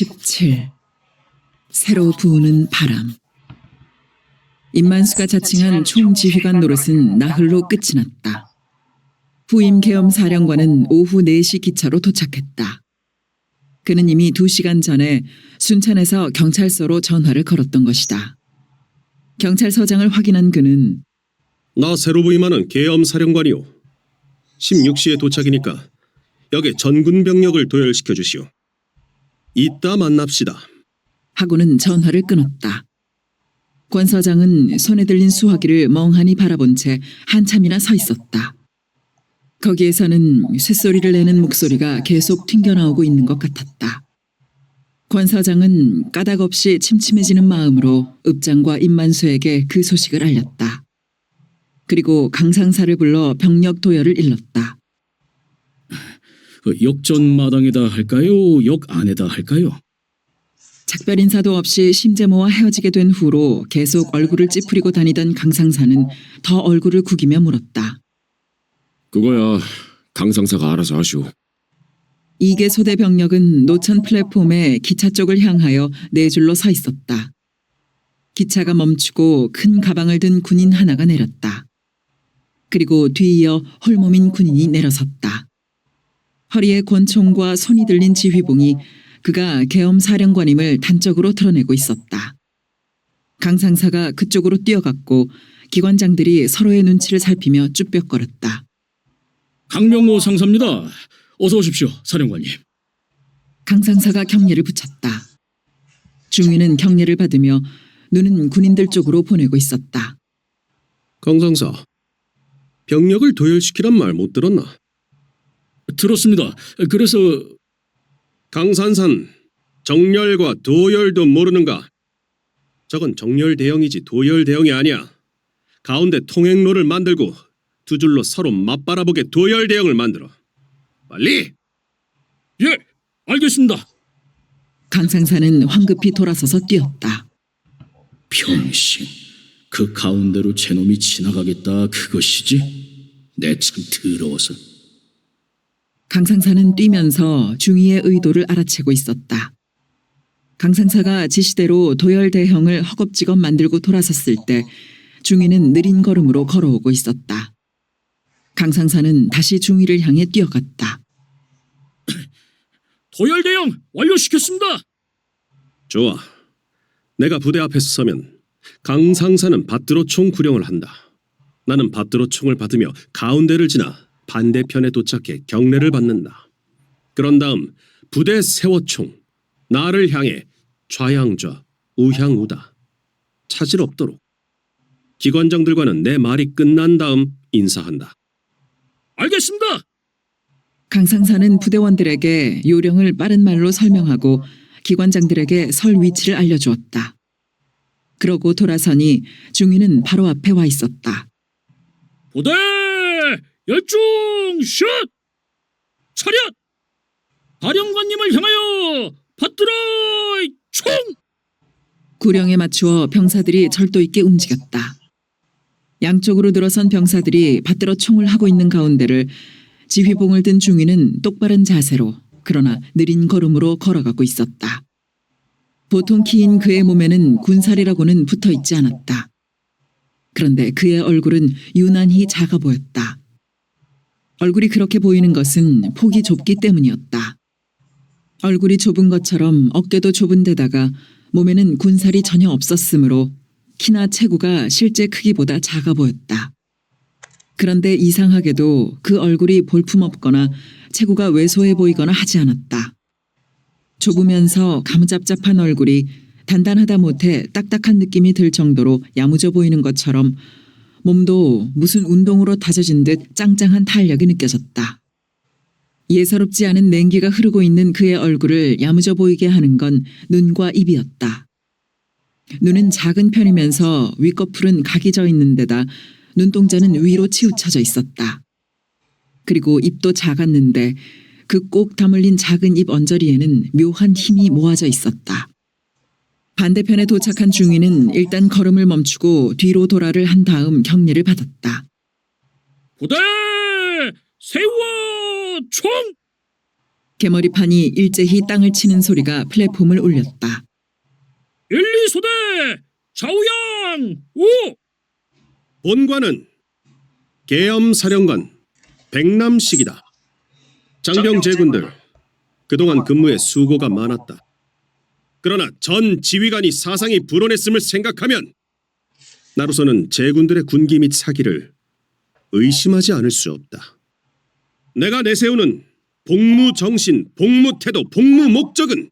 17. 새로 부는 바람. 임만수가 자칭한 총지휘관 노릇은 나흘로 끝이 났다. 후임 계엄 사령관은 오후 4시 기차로 도착했다. 그는 이미 2시간 전에 순천에서 경찰서로 전화를 걸었던 것이다. 경찰서장을 확인한 그는 나 새로 부임하는 계엄 사령관이오. 16시에 도착이니까 역에 전군 병력을 도열시켜 주시오. 이따 만납시다. 하고는 전화를 끊었다. 권 서장은 손에 들린 수화기를 멍하니 바라본 채 한참이나 서 있었다. 거기에서는 쇳소리를 내는 목소리가 계속 튕겨나오고 있는 것 같았다. 권 서장은 까닭없이 침침해지는 마음으로 읍장과 임만수에게 그 소식을 알렸다. 그리고 강상사를 불러 병력 도열을 일렀다. 역전마당에다 할까요? 역 안에다 할까요? 작별 인사도 없이 심재모와 헤어지게 된 후로 계속 얼굴을 찌푸리고 다니던 강상사는 더 얼굴을 구기며 물었다. 그거야 강상사가 알아서 하시오. 이계 소대 병력은 노천 플랫폼에 기차 쪽을 향하여 4줄로 서 있었다. 기차가 멈추고 큰 가방을 든 군인 하나가 내렸다. 그리고 뒤이어 홀몸인 군인이 내려섰다. 허리에 권총과 손이 들린 지휘봉이 그가 계엄 사령관임을 단적으로 드러내고 있었다. 강상사가 그쪽으로 뛰어갔고 기관장들이 서로의 눈치를 살피며 쭈뼛거렸다. 강명호 상사입니다. 어서 오십시오, 사령관님. 강상사가 경례를 붙였다. 중위는 경례를 받으며 눈은 군인들 쪽으로 보내고 있었다. 강상사, 병력을 도열시키란 말 못 들었나? 들었습니다. 그래서 강산산, 정렬과 도열도 모르는가? 저건 정렬 대형이지 도열 대형이 아니야. 가운데 통행로를 만들고 2줄로 서로 맞바라보게 도열 대형을 만들어. 빨리! 예, 알겠습니다. 강상사는 황급히 돌아서서 뛰었다. 평신, 그 가운데로 제놈이 지나가겠다 그것이지? 내 참 더러워서. 강상사는 뛰면서 중위의 의도를 알아채고 있었다. 강상사가 지시대로 도열 대형을 허겁지겁 만들고 돌아섰을 때 중위는 느린 걸음으로 걸어오고 있었다. 강상사는 다시 중위를 향해 뛰어갔다. 도열대형 완료시켰습니다. 좋아. 내가 부대 앞에서 서면 강상사는 받들어 총 구령을 한다. 나는 받들어 총을 받으며 가운데를 지나 반대편에 도착해 경례를 받는다. 그런 다음 부대 세워총, 나를 향해 좌양좌, 우향우다. 차질 없도록. 기관장들과는 내 말이 끝난 다음 인사한다. 알겠습니다. 강상사는 부대원들에게 요령을 빠른 말로 설명하고 기관장들에게 설 위치를 알려주었다. 그러고 돌아서니 중위는 바로 앞에 와 있었다. 부대 열중 슛! 차렷! 사령관님을 향하여 받들어 총! 구령에 맞추어 병사들이 절도 있게 움직였다. 양쪽으로 들어선 병사들이 받들어 총을 하고 있는 가운데를 지휘봉을 든 중위는 똑바른 자세로 그러나 느린 걸음으로 걸어가고 있었다. 보통 키인 그의 몸에는 군살이라고는 붙어 있지 않았다. 그런데 그의 얼굴은 유난히 작아 보였다. 얼굴이 그렇게 보이는 것은 폭이 좁기 때문이었다. 얼굴이 좁은 것처럼 어깨도 좁은 데다가 몸에는 군살이 전혀 없었으므로 키나 체구가 실제 크기보다 작아 보였다. 그런데 이상하게도 그 얼굴이 볼품없거나 체구가 왜소해 보이거나 하지 않았다. 좁으면서 가무잡잡한 얼굴이 단단하다 못해 딱딱한 느낌이 들 정도로 야무져 보이는 것처럼 몸도 무슨 운동으로 다져진 듯 짱짱한 탄력이 느껴졌다. 예사롭지 않은 냉기가 흐르고 있는 그의 얼굴을 야무져 보이게 하는 건 눈과 입이었다. 눈은 작은 편이면서 윗꺼풀은 각이 져 있는 데다 눈동자는 위로 치우쳐져 있었다. 그리고 입도 작았는데 그 꼭 다물린 작은 입 언저리에는 묘한 힘이 모아져 있었다. 반대편에 도착한 중위는 일단 걸음을 멈추고 뒤로 돌아를 한 다음 경례를 받았다. 부대 세워 총! 개머리판이 일제히 땅을 치는 소리가 플랫폼을 울렸다. 1, 2소대 좌우양 5. 본관은 계엄사령관 백남식이다. 장병 제군들, 그동안 근무에 수고가 많았다. 그러나 전 지휘관이 사상이 불온했음을 생각하면 나로서는 제군들의 군기 및 사기를 의심하지 않을 수 없다. 내가 내세우는 복무 정신, 복무 태도, 복무 목적은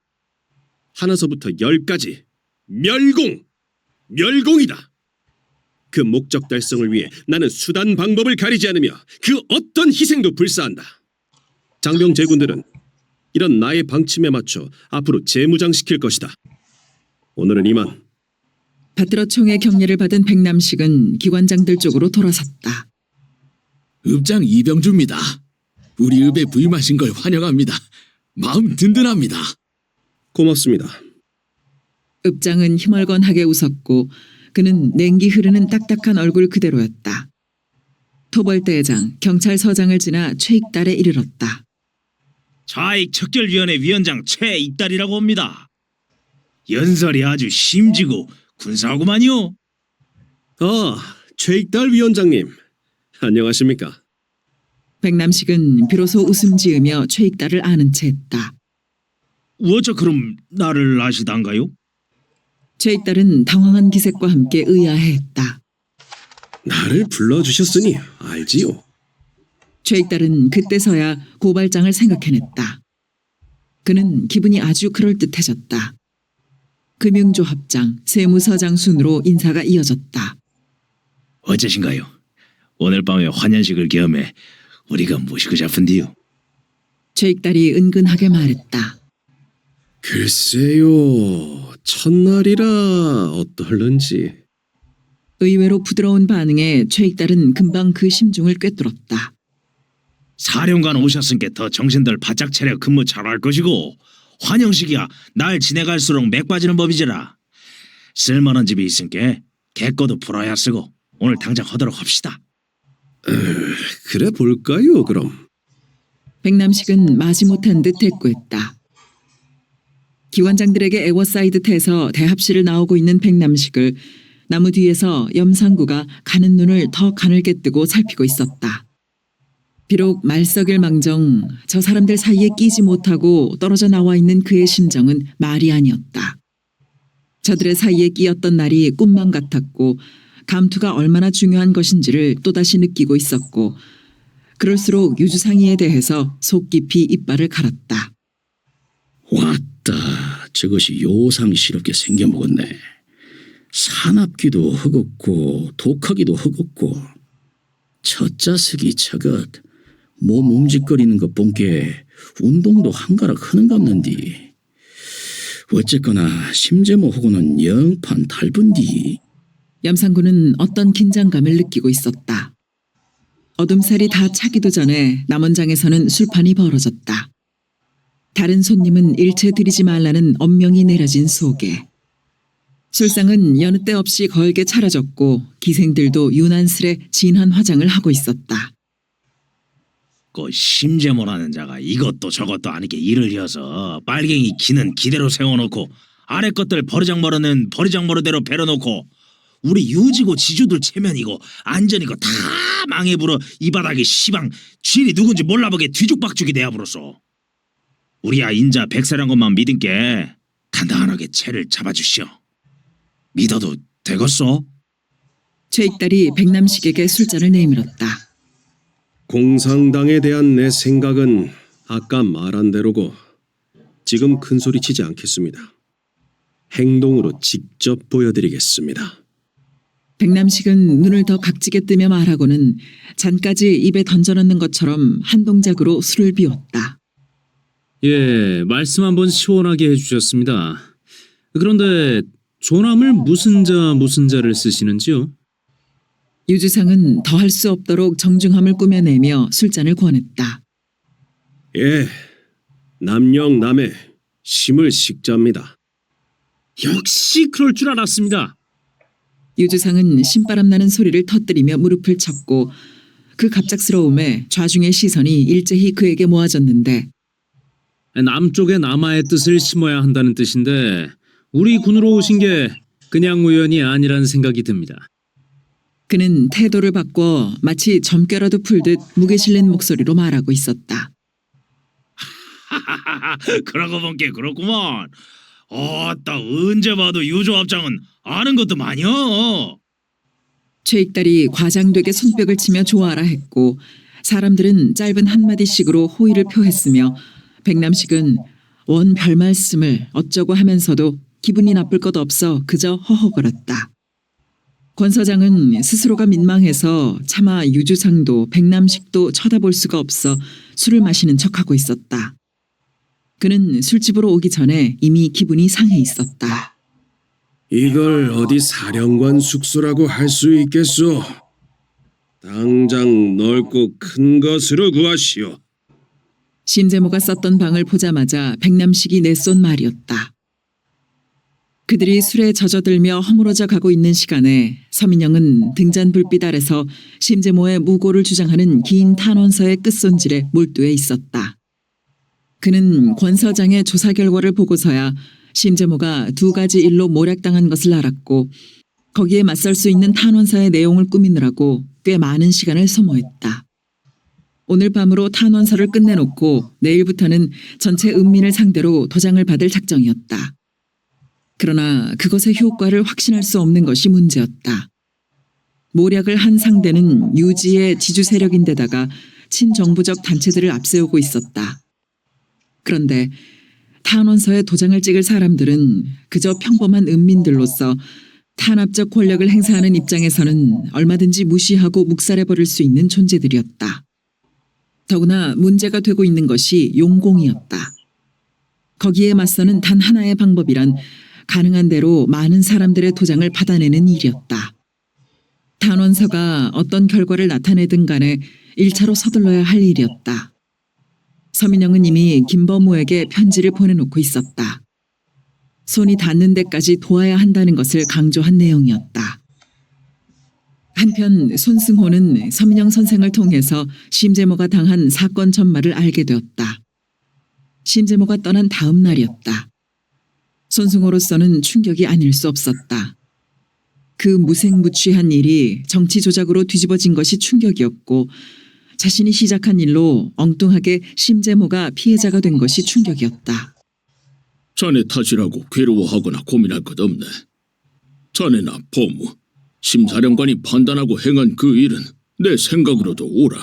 하나서부터 10까지 멸공이다. 그 목적 달성을 위해 나는 수단 방법을 가리지 않으며 그 어떤 희생도 불사한다. 장병 제군들은 이런 나의 방침에 맞춰 앞으로 재무장시킬 것이다. 오늘은 이만. 받들어 총의 격려를 받은 백남식은 기관장들 쪽으로 돌아섰다. 읍장 이병주입니다. 우리 읍에 부임하신 걸 환영합니다. 마음 든든합니다. 고맙습니다. 읍장은 희멀건하게 웃었고 그는 냉기 흐르는 딱딱한 얼굴 그대로였다. 토벌대장, 경찰서장을 지나 최익달에 이르렀다. 좌익척결위원회 위원장 최익달이라고 합니다. 연설이 아주 심지고 군사하구만요. 최익달 위원장님. 안녕하십니까? 백남식은 비로소 웃음 지으며 최익달을 아는 채 했다. 어째 그럼 나를 아시단가요? 최익달은 당황한 기색과 함께 의아해했다. 나를 불러주셨으니 알지요. 최익달은 그때서야 고발장을 생각해냈다. 그는 기분이 아주 그럴듯해졌다. 금융조합장, 세무서장 순으로 인사가 이어졌다. 어째신가요? 오늘 밤에 환연식을 겸해 우리가 모시고 잡은디요. 최익달이 은근하게 말했다. 글쎄요. 첫날이라 어떨는지. 의외로 부드러운 반응에 최익달은 금방 그 심중을 꿰뚫었다. 사령관 오셨으니까 더 정신들 바짝 차려 근무 잘할 것이고 환영식이야 날 지내갈수록 맥 빠지는 법이지라. 쓸만한 집이 있으니까 개꺼도 풀어야 쓰고 오늘 당장 하도록 합시다. 그래 볼까요, 그럼? 백남식은 마지못한 듯 대꾸했다. 기관장들에게 애워싸이듯해서 대합실을 나오고 있는 백남식을 나무 뒤에서 염상구가 가는 눈을 더 가늘게 뜨고 살피고 있었다. 비록 말석일 망정 저 사람들 사이에 끼지 못하고 떨어져 나와 있는 그의 심정은 말이 아니었다. 저들의 사이에 끼었던 날이 꿈만 같았고 감투가 얼마나 중요한 것인지를 또다시 느끼고 있었고 그럴수록 유주상이에 대해서 속 깊이 이빨을 갈았다. 왔다. 저것이 요상스럽게 생겨먹었네. 사납기도 흑었고 독하기도 흑었고 첫 자석이 저것 몸 움직거리는 것 본게 운동도 한가락 하는갑는디. 어쨌거나 심재모하고는 영판 달분디. 염상구는 어떤 긴장감을 느끼고 있었다. 어둠살이 다 차기도 전에 남원장에서는 술판이 벌어졌다. 다른 손님은 일체 들이지 말라는 엄명이 내려진 속에 술상은 여느 때 없이 걸게 차려졌고 기생들도 유난스레 진한 화장을 하고 있었다. 그 심재모라는 자가 이것도 저것도 아니게 일을 이어서 빨갱이 기는 기대로 세워놓고 아래 것들 버르장머르는 버르장머르대로 배려놓고 우리 유지고 지주들 체면이고 안전이고 다 망해불어 이 바닥에 시방 쥐리 누군지 몰라보게 뒤죽박죽이 되어버렸어. 우리야 인자 백사량것만 믿은게 단단하게 채를 잡아주시오. 믿어도 되겠소? 최익달이 백남식에게 술잔을 내밀었다. 공상당에 대한 내 생각은 아까 말한 대로고 지금 큰 소리 치지 않겠습니다. 행동으로 직접 보여드리겠습니다. 백남식은 눈을 더 각지게 뜨며 말하고는 잔까지 입에 던져넣는 것처럼 한 동작으로 술을 비웠다. 예, 말씀 한번 시원하게 해주셨습니다. 그런데 조남을 무슨 자를 쓰시는지요? 유주상은 더할 수 없도록 정중함을 꾸며내며 술잔을 권했다. 예, 남영남의 심을 식자입니다. 역시 그럴 줄 알았습니다. 유주상은 신바람 나는 소리를 터뜨리며 무릎을 쳤고 그 갑작스러움에 좌중의 시선이 일제히 그에게 모아졌는데 남쪽에 남아의 뜻을 심어야 한다는 뜻인데 우리 군으로 오신 게 그냥 우연이 아니라는 생각이 듭니다. 그는 태도를 바꿔 마치 점괘라도 풀듯 무게 실린 목소리로 말하고 있었다. 하하하하 그러고 본게 그렇구먼. 어따 언제 봐도 유조합장은 아는 것도 많이여. 최익달이 과장되게 손뼉을 치며 좋아라 했고 사람들은 짧은 한마디씩으로 호의를 표했으며 백남식은 원 별말씀을 어쩌고 하면서도 기분이 나쁠 것 없어 그저 허허거렸다. 권 서장은 스스로가 민망해서 차마 유주상도 백남식도 쳐다볼 수가 없어 술을 마시는 척하고 있었다. 그는 술집으로 오기 전에 이미 기분이 상해 있었다. 이걸 어디 사령관 숙소라고 할 수 있겠소? 당장 넓고 큰 것으로 구하시오. 심재모가 썼던 방을 보자마자 백남식이 내쏜 말이었다. 그들이 술에 젖어들며 허물어져 가고 있는 시간에 서민영은 등잔 불빛 아래서 심재모의 무고를 주장하는 긴 탄원서의 끝손질에 몰두해 있었다. 그는 권 서장의 조사 결과를 보고서야 심재모가 2가지 일로 모략당한 것을 알았고 거기에 맞설 수 있는 탄원서의 내용을 꾸미느라고 꽤 많은 시간을 소모했다. 오늘 밤으로 탄원서를 끝내놓고 내일부터는 전체 은민을 상대로 도장을 받을 작정이었다. 그러나 그것의 효과를 확신할 수 없는 것이 문제였다. 모략을 한 상대는 유지의 지주 세력인데다가 친정부적 단체들을 앞세우고 있었다. 그런데 탄원서에 도장을 찍을 사람들은 그저 평범한 은민들로서 탄압적 권력을 행사하는 입장에서는 얼마든지 무시하고 묵살해버릴 수 있는 존재들이었다. 더구나 문제가 되고 있는 것이 용공이었다. 거기에 맞서는 단 하나의 방법이란 가능한 대로 많은 사람들의 도장을 받아내는 일이었다. 탄원서가 어떤 결과를 나타내든 간에 1차로 서둘러야 할 일이었다. 서민영은 이미 김범우에게 편지를 보내놓고 있었다. 손이 닿는 데까지 도와야 한다는 것을 강조한 내용이었다. 한편 손승호는 서민영 선생을 통해서 심재모가 당한 사건 전말을 알게 되었다. 심재모가 떠난 다음 날이었다. 손승호로서는 충격이 아닐 수 없었다. 그 무색무취한 일이 정치 조작으로 뒤집어진 것이 충격이었고 자신이 시작한 일로 엉뚱하게 심재모가 피해자가 된 것이 충격이었다. 자네 탓이라고 괴로워하거나 고민할 것 없네. 자네나 보무, 심사령관이 판단하고 행한 그 일은 내 생각으로도 옳아.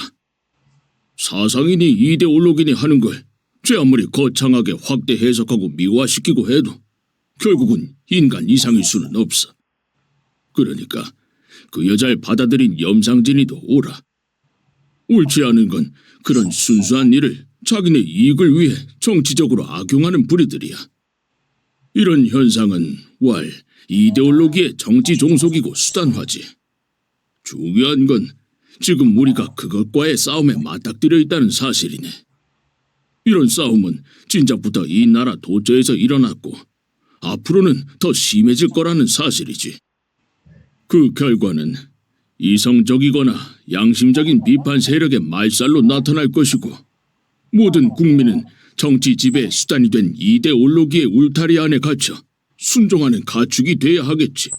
사상이니 이데올로기니 하는 걸 제 아무리 거창하게 확대 해석하고 미화시키고 해도 결국은 인간 이상일 수는 없어. 그러니까 그 여자를 받아들인 염상진이도 옳아. 옳지 않은 건 그런 순수한 일을 자기네 이익을 위해 정치적으로 악용하는 부류들이야. 이런 현상은 이데올로기의 정치 종속이고 수단화지. 중요한 건 지금 우리가 그것과의 싸움에 맞닥뜨려 있다는 사실이네. 이런 싸움은 진작부터 이 나라 도처에서 일어났고 앞으로는 더 심해질 거라는 사실이지. 그 결과는 이성적이거나 양심적인 비판 세력의 말살로 나타날 것이고 모든 국민은 정치 지배의 수단이 된 이데올로기의 울타리 안에 갇혀 순종하는 가축이 돼야 하겠지.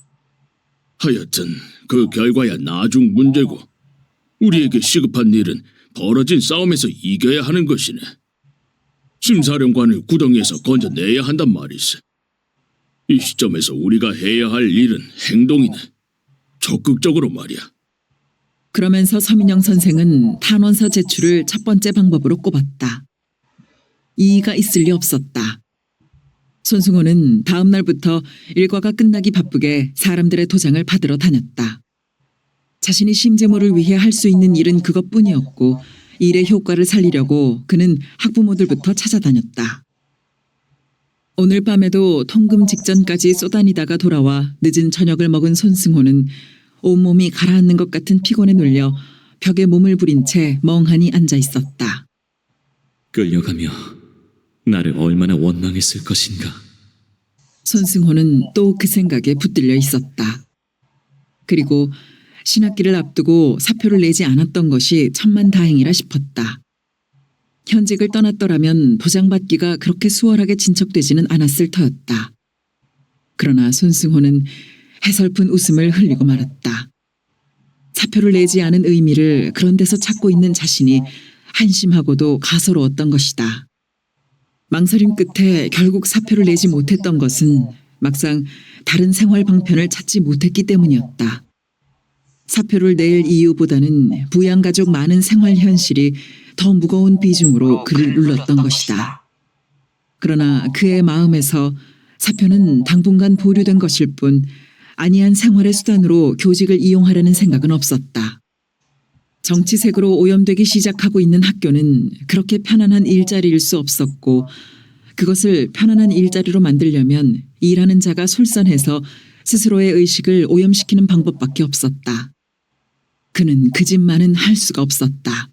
하여튼 그 결과야 나중 문제고 우리에게 시급한 일은 벌어진 싸움에서 이겨야 하는 것이네. 심사령관을 구덩이에서 건져내야 한단 말이세. 이 시점에서 우리가 해야 할 일은 행동이네. 적극적으로 말이야. 그러면서 서민영 선생은 탄원서 제출을 첫 번째 방법으로 꼽았다. 이의가 있을 리 없었다. 손승호는 다음 날부터 일과가 끝나기 바쁘게 사람들의 도장을 받으러 다녔다. 자신이 심재모를 위해 할 수 있는 일은 그것뿐이었고 일의 효과를 살리려고 그는 학부모들부터 찾아다녔다. 오늘 밤에도 통금 직전까지 쏘다니다가 돌아와 늦은 저녁을 먹은 손승호는 온몸이 가라앉는 것 같은 피곤에 눌려 벽에 몸을 부린 채 멍하니 앉아 있었다. 끌려가며 나를 얼마나 원망했을 것인가. 손승호는 또 그 생각에 붙들려 있었다. 그리고 신학기를 앞두고 사표를 내지 않았던 것이 천만다행이라 싶었다. 현직을 떠났더라면 보장받기가 그렇게 수월하게 진척되지는 않았을 터였다. 그러나 손승호는 해설픈 웃음을 흘리고 말았다. 사표를 내지 않은 의미를 그런 데서 찾고 있는 자신이 한심하고도 가소로웠던 것이다. 망설임 끝에 결국 사표를 내지 못했던 것은 막상 다른 생활 방편을 찾지 못했기 때문이었다. 사표를 낼 이유보다는 부양가족 많은 생활 현실이 더 무거운 비중으로 그를 눌렀던 것이다. 그러나 그의 마음에서 사표는 당분간 보류된 것일 뿐 안이한 생활의 수단으로 교직을 이용하려는 생각은 없었다. 정치색으로 오염되기 시작하고 있는 학교는 그렇게 편안한 일자리일 수 없었고 그것을 편안한 일자리로 만들려면 일하는 자가 솔선해서 스스로의 의식을 오염시키는 방법밖에 없었다. 그는 그 집만은 할 수가 없었다.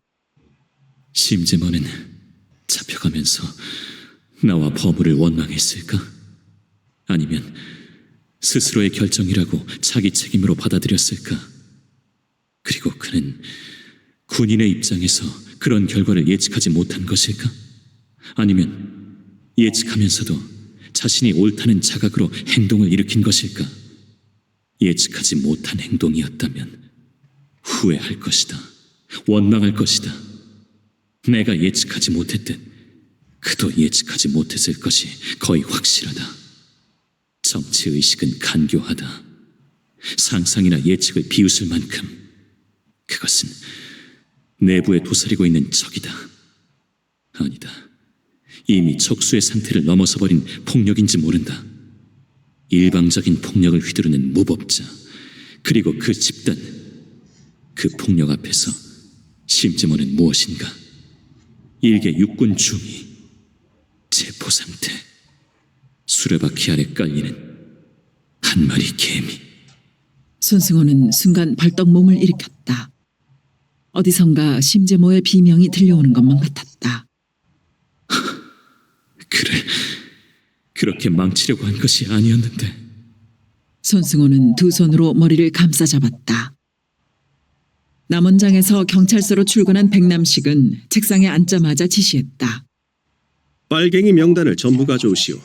심재머는 잡혀가면서 나와 버무를 원망했을까? 아니면 스스로의 결정이라고 자기 책임으로 받아들였을까? 그리고 그는 군인의 입장에서 그런 결과를 예측하지 못한 것일까? 아니면 예측하면서도 자신이 옳다는 자각으로 행동을 일으킨 것일까? 예측하지 못한 행동이었다면 후회할 것이다. 원망할 것이다. 내가 예측하지 못했듯 그도 예측하지 못했을 것이 거의 확실하다. 정치의식은 간교하다. 상상이나 예측을 비웃을 만큼 그것은 내부에 도사리고 있는 적이다. 아니다. 이미 적수의 상태를 넘어서버린 폭력인지 모른다. 일방적인 폭력을 휘두르는 무법자, 그리고 그 집단, 그 폭력 앞에서 심재모는 무엇인가? 일개 육군 중위, 체포 상태, 수레바퀴 아래 깔리는 한 마리 개미. 손승호는 순간 벌떡 몸을 일으켰다. 어디선가 심재모의 비명이 들려오는 것만 같았다. 그래, 그렇게 망치려고 한 것이 아니었는데. 손승호는 두 손으로 머리를 감싸잡았다. 남원장에서 경찰서로 출근한 백남식은 책상에 앉자마자 지시했다. 빨갱이 명단을 전부 가져오시오.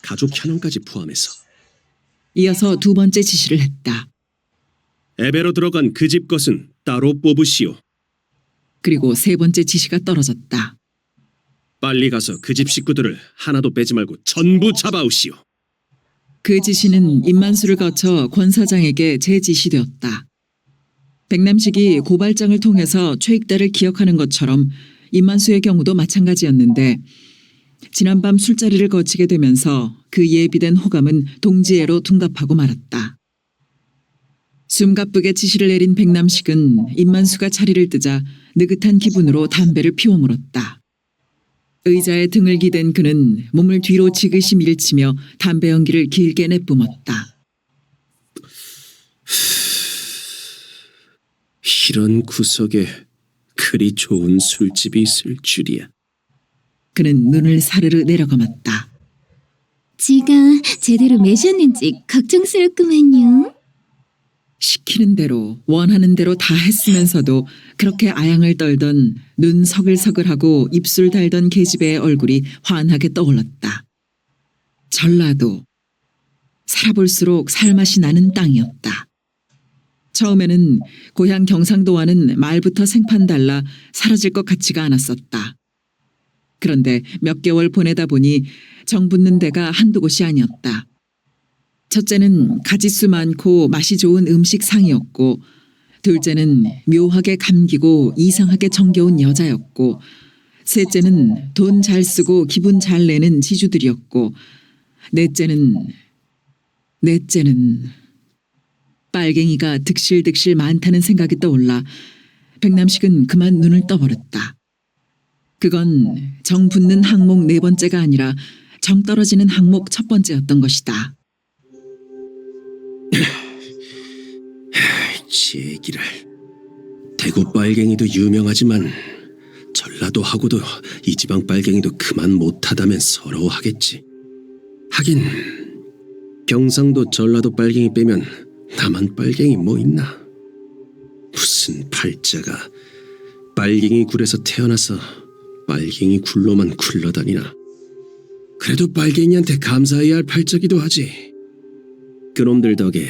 가족 현황까지 포함해서. 이어서 두 번째 지시를 했다. 에베로 들어간 그 집 것은 따로 뽑으시오. 그리고 세 번째 지시가 떨어졌다. 빨리 가서 그 집 식구들을 하나도 빼지 말고 전부 잡아오시오. 그 지시는 임만수를 거쳐 권 사장에게 재지시되었다. 백남식이 고발장을 통해서 최익달을 기억하는 것처럼 임만수의 경우도 마찬가지였는데 지난밤 술자리를 거치게 되면서 그 예비된 호감은 동지애로 둔갑하고 말았다. 숨가쁘게 지시를 내린 백남식은 임만수가 자리를 뜨자 느긋한 기분으로 담배를 피워 물었다. 의자에 등을 기댄 그는 몸을 뒤로 지그시 밀치며 담배 연기를 길게 내뿜었다. 이런 구석에 그리 좋은 술집이 있을 줄이야. 그는 눈을 사르르 내려감았다. 지가 제대로 매셨는지 걱정스럽구만요. 시키는 대로 원하는 대로 다 했으면서도 그렇게 아양을 떨던 눈 서글서글하고 입술 달던 계집애의 얼굴이 환하게 떠올랐다. 전라도. 살아볼수록 살맛이 나는 땅이었다. 처음에는 고향 경상도와는 말부터 생판 달라 사라질 것 같지가 않았었다. 그런데 몇 개월 보내다 보니 정 붙는 데가 한두 곳이 아니었다. 첫째는 가짓수 많고 맛이 좋은 음식상이었고, 둘째는 묘하게 감기고 이상하게 정겨운 여자였고, 셋째는 돈 잘 쓰고 기분 잘 내는 지주들이었고, 넷째는 빨갱이가 득실득실 많다는 생각이 떠올라 백남식은 그만 눈을 떠버렸다. 그건 정 붙는 항목 네 번째가 아니라 정 떨어지는 항목 첫 번째였던 것이다. 제기를. 대구 빨갱이도 유명하지만 전라도하고도 이 지방 빨갱이도 그만 못하다면 서러워하겠지. 하긴 경상도 전라도 빨갱이 빼면 남한 빨갱이 뭐 있나. 무슨 팔자가 빨갱이 굴에서 태어나서 빨갱이 굴로만 굴러다니나. 그래도 빨갱이한테 감사해야 할 팔자기도 하지. 그놈들 덕에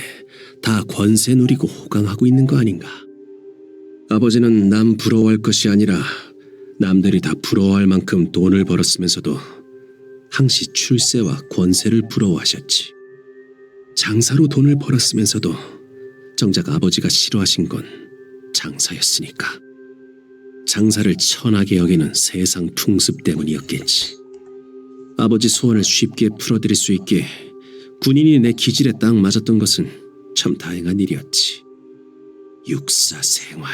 다 권세 누리고 호강하고 있는 거 아닌가. 아버지는 남 부러워할 것이 아니라 남들이 다 부러워할 만큼 돈을 벌었으면서도 항시 출세와 권세를 부러워하셨지. 장사로 돈을 벌었으면서도 정작 아버지가 싫어하신 건 장사였으니까. 장사를 천하게 여기는 세상 풍습 때문이었겠지. 아버지 소원을 쉽게 풀어드릴 수 있게 군인이 내 기질에 딱 맞았던 것은 참 다행한 일이었지. 육사 생활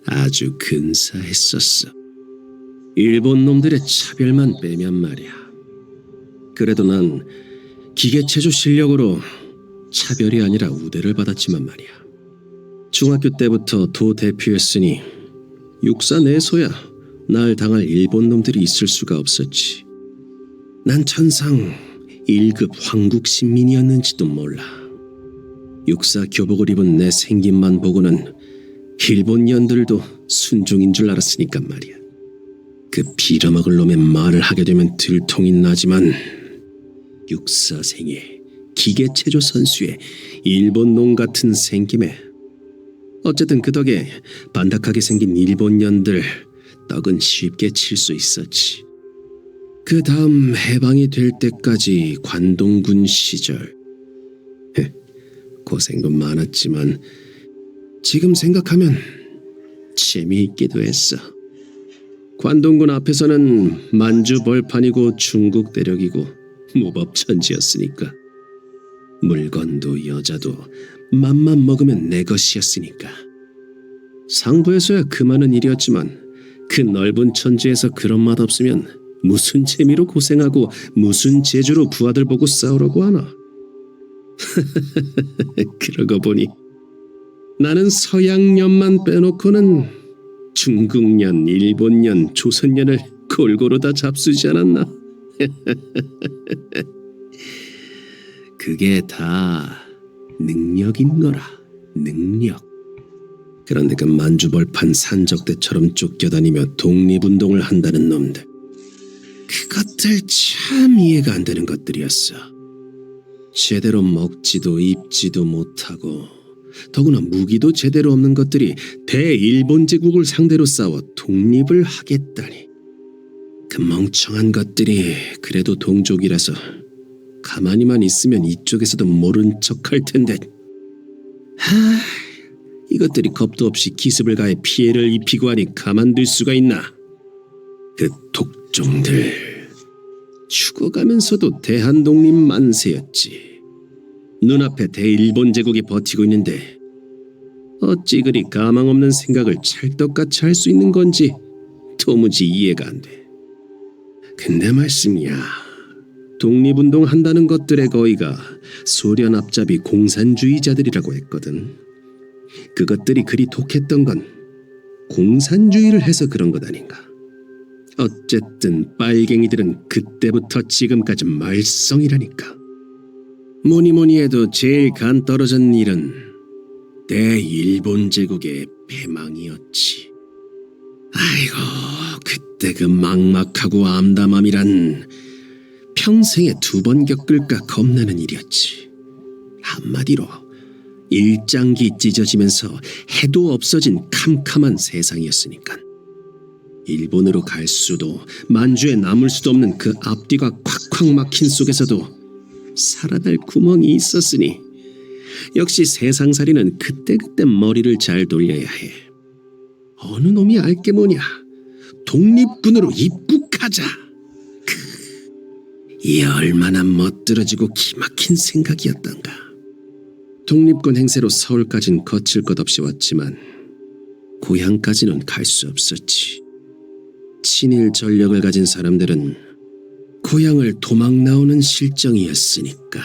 아주 근사했었어. 일본 놈들의 차별만 빼면 말이야. 그래도 난 기계체조 실력으로 차별이 아니라 우대를 받았지만 말이야. 중학교 때부터 도 대표였으니 육사 내서야 날 당할 일본 놈들이 있을 수가 없었지. 난 천상 1급 황국 신민이었는지도 몰라. 육사 교복을 입은 내 생김만 보고는 일본 년들도 순종인 줄 알았으니까 말이야. 그 빌어먹을 놈의 말을 하게 되면 들통이 나지만 육사생의 기계체조 선수의 일본 놈 같은 생김에 어쨌든 그 덕에 반닥하게 생긴 일본 년들 떡은 쉽게 칠 수 있었지. 그 다음 해방이 될 때까지 관동군 시절 고생도 많았지만 지금 생각하면 재미있기도 했어. 관동군 앞에서는 만주 벌판이고 중국 대력이고 무법천지였으니까. 물건도 여자도 맘만 먹으면 내 것이었으니까. 상부에서야 그 많은 일이었지만 그 넓은 천지에서 그런 맛 없으면 무슨 재미로 고생하고 무슨 재주로 부하들 보고 싸우라고 하나. 그러고 보니 나는 서양년만 빼놓고는 중국년, 일본년, 조선년을 골고루 다 잡수지 않았나. 그게 다 능력인 거라. 능력. 그런데 그 만주벌판 산적대처럼 쫓겨다니며 독립운동을 한다는 놈들, 그것들 참 이해가 안 되는 것들이었어. 제대로 먹지도 입지도 못하고 더구나 무기도 제대로 없는 것들이 대일본 제국을 상대로 싸워 독립을 하겠다니. 그 멍청한 것들이 그래도 동족이라서 가만히만 있으면 이쪽에서도 모른 척할 텐데. 이것들이 겁도 없이 기습을 가해 피해를 입히고 하니 가만둘 수가 있나. 그 독종들 죽어가면서도 대한독립 만세였지. 눈앞에 대일본 제국이 버티고 있는데 어찌 그리 가망 없는 생각을 찰떡같이 할 수 있는 건지 도무지 이해가 안 돼. 근데 말씀이야, 독립운동 한다는 것들의 거의가 소련 앞잡이 공산주의자들이라고 했거든. 그것들이 그리 독했던 건 공산주의를 해서 그런 것 아닌가. 어쨌든 빨갱이들은 그때부터 지금까지 말썽이라니까. 뭐니뭐니 해도 제일 간 떨어진 일은 대일본 제국의 패망이었지. 아이고, 그때 그 막막하고 암담함이란 평생에 2번 겪을까 겁나는 일이었지. 한마디로 일장기 찢어지면서 해도 없어진 캄캄한 세상이었으니까. 일본으로 갈 수도 만주에 남을 수도 없는 그 앞뒤가 콱콱 막힌 속에서도 살아날 구멍이 있었으니 역시 세상살이는 그때그때 머리를 잘 돌려야 해. 어느 놈이 알게 뭐냐. 독립군으로 입국하자. 이 얼마나 멋들어지고 기막힌 생각이었던가. 독립군 행세로 서울까진 거칠 것 없이 왔지만 고향까지는 갈 수 없었지. 친일 전력을 가진 사람들은 고향을 도망 나오는 실정이었으니까.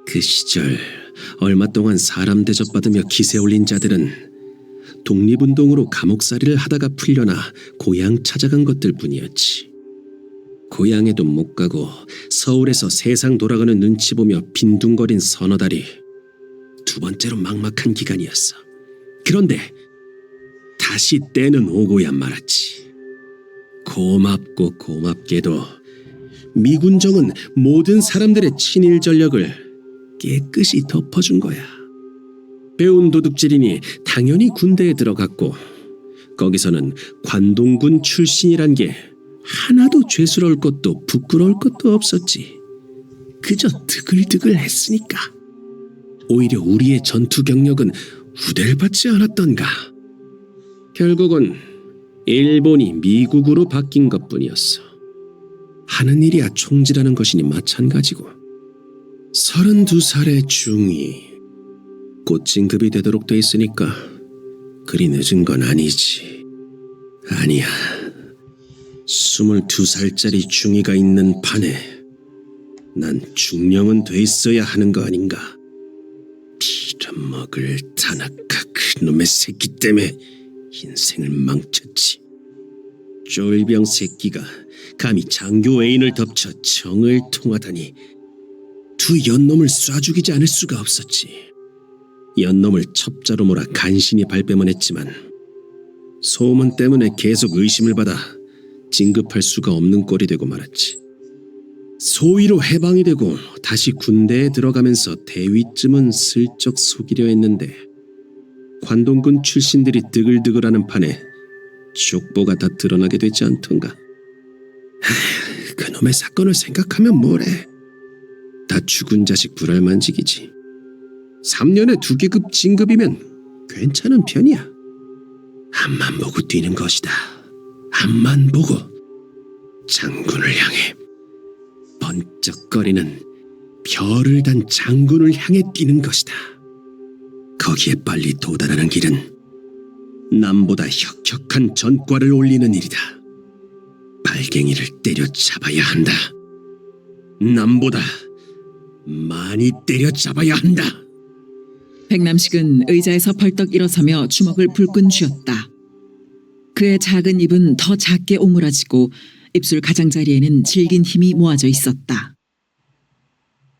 그 시절 얼마 동안 사람 대접받으며 기세 올린 자들은 독립운동으로 감옥살이를 하다가 풀려나 고향 찾아간 것들 뿐이었지. 고향에도 못 가고 서울에서 세상 돌아가는 눈치 보며 빈둥거린 서너 달이 2번째로 막막한 기간이었어. 그런데 다시 때는 오고야 말았지. 고맙고 고맙게도 미군정은 모든 사람들의 친일 전력을 깨끗이 덮어준 거야. 배운 도둑질이니 당연히 군대에 들어갔고 거기서는 관동군 출신이란 게 하나도 죄스러울 것도 부끄러울 것도 없었지. 그저 드글드글 했으니까. 오히려 우리의 전투 경력은 우대받지 않았던가. 결국은 일본이 미국으로 바뀐 것뿐이었어. 하는 일이야 총질하는 것이니 마찬가지고. 32살의 중위. 곧 진급이 되도록 돼 있으니까 그리 늦은 건 아니지. 아니야. 22살짜리 중위가 있는 판에 난 중령은 돼 있어야 하는 거 아닌가. 빌어먹을 다나카 그놈의 새끼 때문에 인생을 망쳤지. 쫄병 새끼가 감히 장교 애인을 덮쳐 정을 통하다니. 두 연놈을 쏴 죽이지 않을 수가 없었지. 연놈을 첩자로 몰아 간신히 발뺌은 했지만 소문 때문에 계속 의심을 받아 진급할 수가 없는 꼴이 되고 말았지. 소위로 해방이 되고 다시 군대에 들어가면서 대위쯤은 슬쩍 속이려 했는데 관동군 출신들이 드글드글하는 판에 족보가 다 드러나게 되지 않던가. 그놈의 사건을 생각하면 뭐래. 다 죽은 자식 불알만지기지. 3년에 2계급 진급이면 괜찮은 편이야. 앞만 보고 뛰는 것이다. 앞만 보고 장군을 향해, 번쩍거리는 별을 단 장군을 향해 뛰는 것이다. 거기에 빨리 도달하는 길은 남보다 혁혁한 전과를 올리는 일이다. 빨갱이를 때려잡아야 한다. 남보다 많이 때려잡아야 한다. 백남식은 의자에서 벌떡 일어서며 주먹을 불끈 쥐었다. 그의 작은 입은 더 작게 오므라지고 입술 가장자리에는 질긴 힘이 모아져 있었다.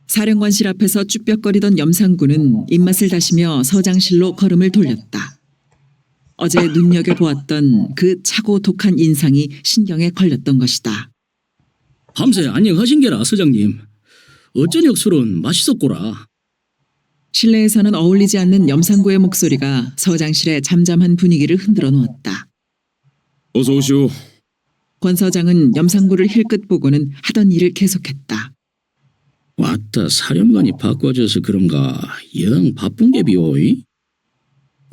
사령관실 앞에서 쭈뼛거리던 염상군은 입맛을 다시며 서장실로 걸음을 돌렸다. 어제 눈여겨보았던 그 차고 독한 인상이 신경에 걸렸던 것이다. 밤새 안녕하신 게라 서장님. 어쩌녁 술은 맛있었고라. 실내에서는 어울리지 않는 염상구의 목소리가 서장실의 잠잠한 분위기를 흔들어 놓았다. 어서 오시오. 권 서장은 염상구를 힐끗 보고는 하던 일을 계속했다. 왔다 사령관이 바꿔져서 그런가 영 바쁜 게 비오이?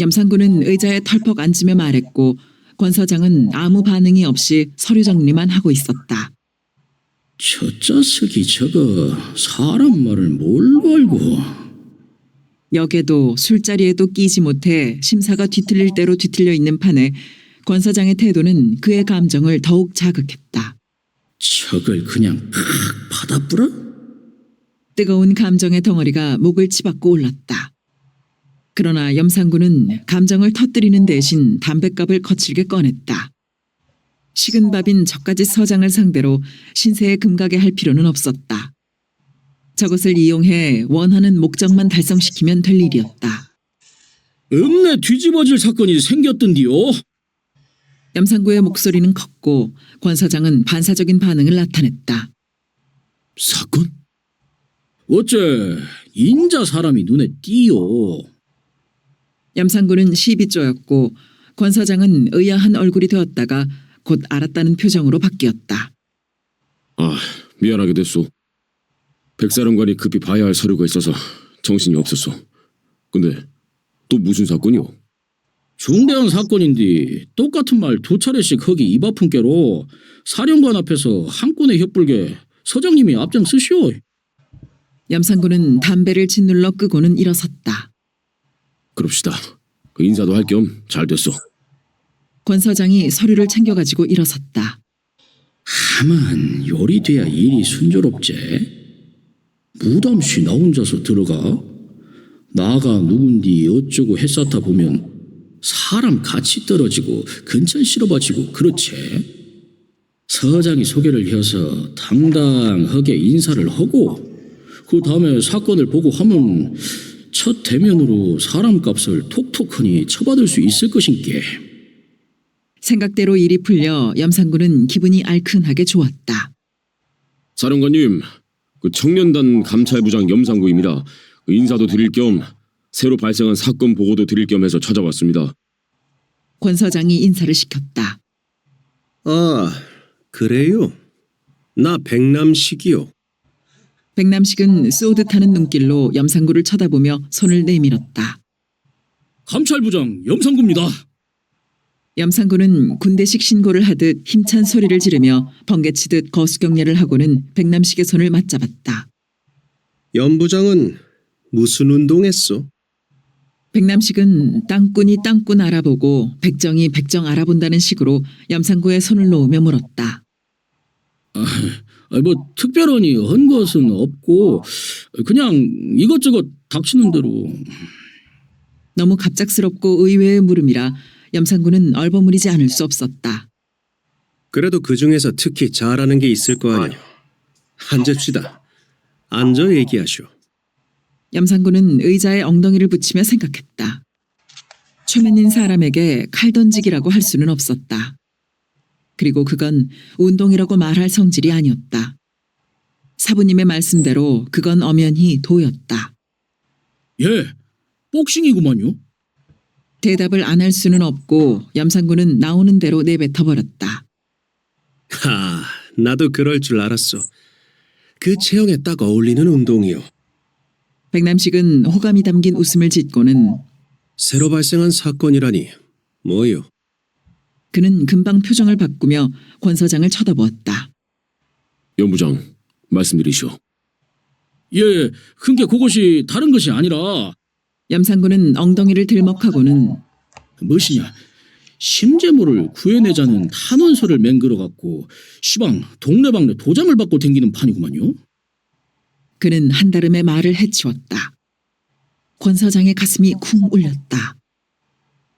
염상구는 의자에 털퍽 앉으며 말했고 권 서장은 아무 반응이 없이 서류 정리만 하고 있었다. 저 자석이 저거 사람 말을 뭘 알고. 역에도 술자리에도 끼지 못해 심사가 뒤틀릴 대로 뒤틀려 있는 판에 권 서장의 태도는 그의 감정을 더욱 자극했다. 저걸 그냥 팍 받아뿌라? 뜨거운 감정의 덩어리가 목을 치받고 올랐다. 그러나 염상구는 감정을 터뜨리는 대신 담뱃갑을 거칠게 꺼냈다. 식은 밥인 저까지 서장을 상대로 신세에 금가게 할 필요는 없었다. 저것을 이용해 원하는 목적만 달성시키면 될 일이었다. 읍내 뒤집어질 사건이 생겼던디요. 염상구의 목소리는 컸고 권 서장은 반사적인 반응을 나타냈다. 사건? 어째 인자 사람이 눈에 띄요. 염상구는 시비 쪼였고 권 서장은 의아한 얼굴이 되었다가 곧 알았다는 표정으로 바뀌었다. 아, 미안하게 됐소. 백사령관이 급히 봐야 할 서류가 있어서 정신이 없었어. 근데 또 무슨 사건이오? 중대한 사건인데 똑같은 말 2차례씩 허기 입 아픈 게로 사령관 앞에서 한권에 엿불게 서장님이 앞장서시오. 염상구는 담배를 짓눌러 끄고는 일어섰다. 그럽시다. 그 인사도 할 겸 잘 됐소. 권 서장이 서류를 챙겨가지고 일어섰다. 하만 요리 돼야 일이 순조롭제. 무담시 나 혼자서 들어가? 나가 누군디 어쩌고 했었다 보면 사람 같이 떨어지고 근처 실어봐지고 그렇지. 서장이 소개를 해서 당당하게 인사를 하고 그 다음에 사건을 보고 하면 첫 대면으로 사람값을 톡톡하니 쳐받을 수 있을 것인께. 생각대로 일이 풀려 염상군은 기분이 알큰하게 좋았다. 사령관님, 그 청년단 감찰부장 염상구입니다. 그 인사도 드릴 겸 새로 발생한 사건 보고도 드릴 겸 해서 찾아왔습니다. 권 서장이 인사를 시켰다. 아, 그래요? 나 백남식이요. 백남식은 쏘듯하는 눈길로 염상구를 쳐다보며 손을 내밀었다. 감찰부장 염상구입니다. 염상구는 군대식 신고를 하듯 힘찬 소리를 지르며 번개치듯 거수경례를 하고는 백남식의 손을 맞잡았다. 염 부장은 무슨 운동했어? 백남식은 땅꾼이 땅꾼 알아보고 백정이 백정 알아본다는 식으로 염상구의 손을 놓으며 물었다. 뭐 특별하니 한 것은 없고 그냥 이것저것 닥치는 대로. 너무 갑작스럽고 의외의 물음이라 염상구는 얼버무리지 않을 수 없었다. 그래도 그 중에서 특히 잘하는 게 있을 거 아니야. 앉읍시다. 앉아 얘기하시오. 염상구는 의자에 엉덩이를 붙이며 생각했다. 최면인 사람에게 칼 던지기라고 할 수는 없었다. 그리고 그건 운동이라고 말할 성질이 아니었다. 사부님의 말씀대로 그건 엄연히 도였다. 예, 복싱이구만요. 대답을 안 할 수는 없고 염상구는 나오는 대로 내뱉어 버렸다. 하, 나도 그럴 줄 알았어. 그 체형에 딱 어울리는 운동이요. 백남식은 호감이 담긴 웃음을 짓고는 새로 발생한 사건이라니 뭐요? 그는 금방 표정을 바꾸며 권 서장을 쳐다보았다. 염부장, 말씀드리시오. 예, 그게 그것이 다른 것이 아니라 염상구는 엉덩이를 들먹하고는 무엇이냐, 심재모를 구해내자는 탄원서를 맹글어 갖고 시방 동네방네 도장을 받고 댕기는 판이구만요. 그는 한달음에 말을 해치웠다. 권 서장의 가슴이 쿵 울렸다.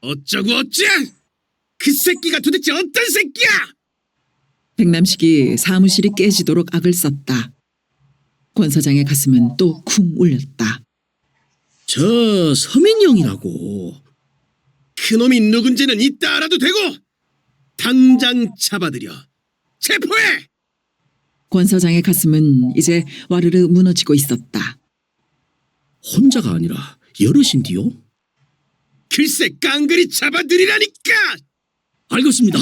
어쩌고 어째? 그 새끼가 도대체 어떤 새끼야? 백남식이 사무실이 깨지도록 악을 썼다. 권 서장의 가슴은 또 쿵 울렸다. 저 서민영이라고. 그놈이 누군지는 이따 알아도 되고 당장 잡아들여 체포해! 권 서장의 가슴은 이제 와르르 무너지고 있었다. 혼자가 아니라 여럿인디요? 글쎄 깡그리 잡아들이라니까! 알겠습니다.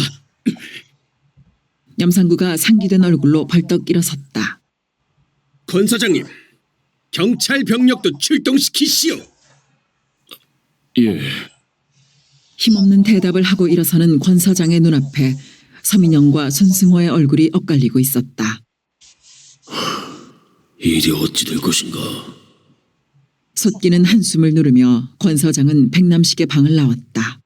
염상구가 상기된 얼굴로 벌떡 일어섰다. 권 서장님, 경찰 병력도 출동시키시오. 예, 힘없는 대답을 하고 일어서는 권 서장의 눈앞에 서민영과 손승호의 얼굴이 엇갈리고 있었다. 일이 어찌 될 것인가. 솟기는 한숨을 누르며 권 서장은 백남식의 방을 나왔다.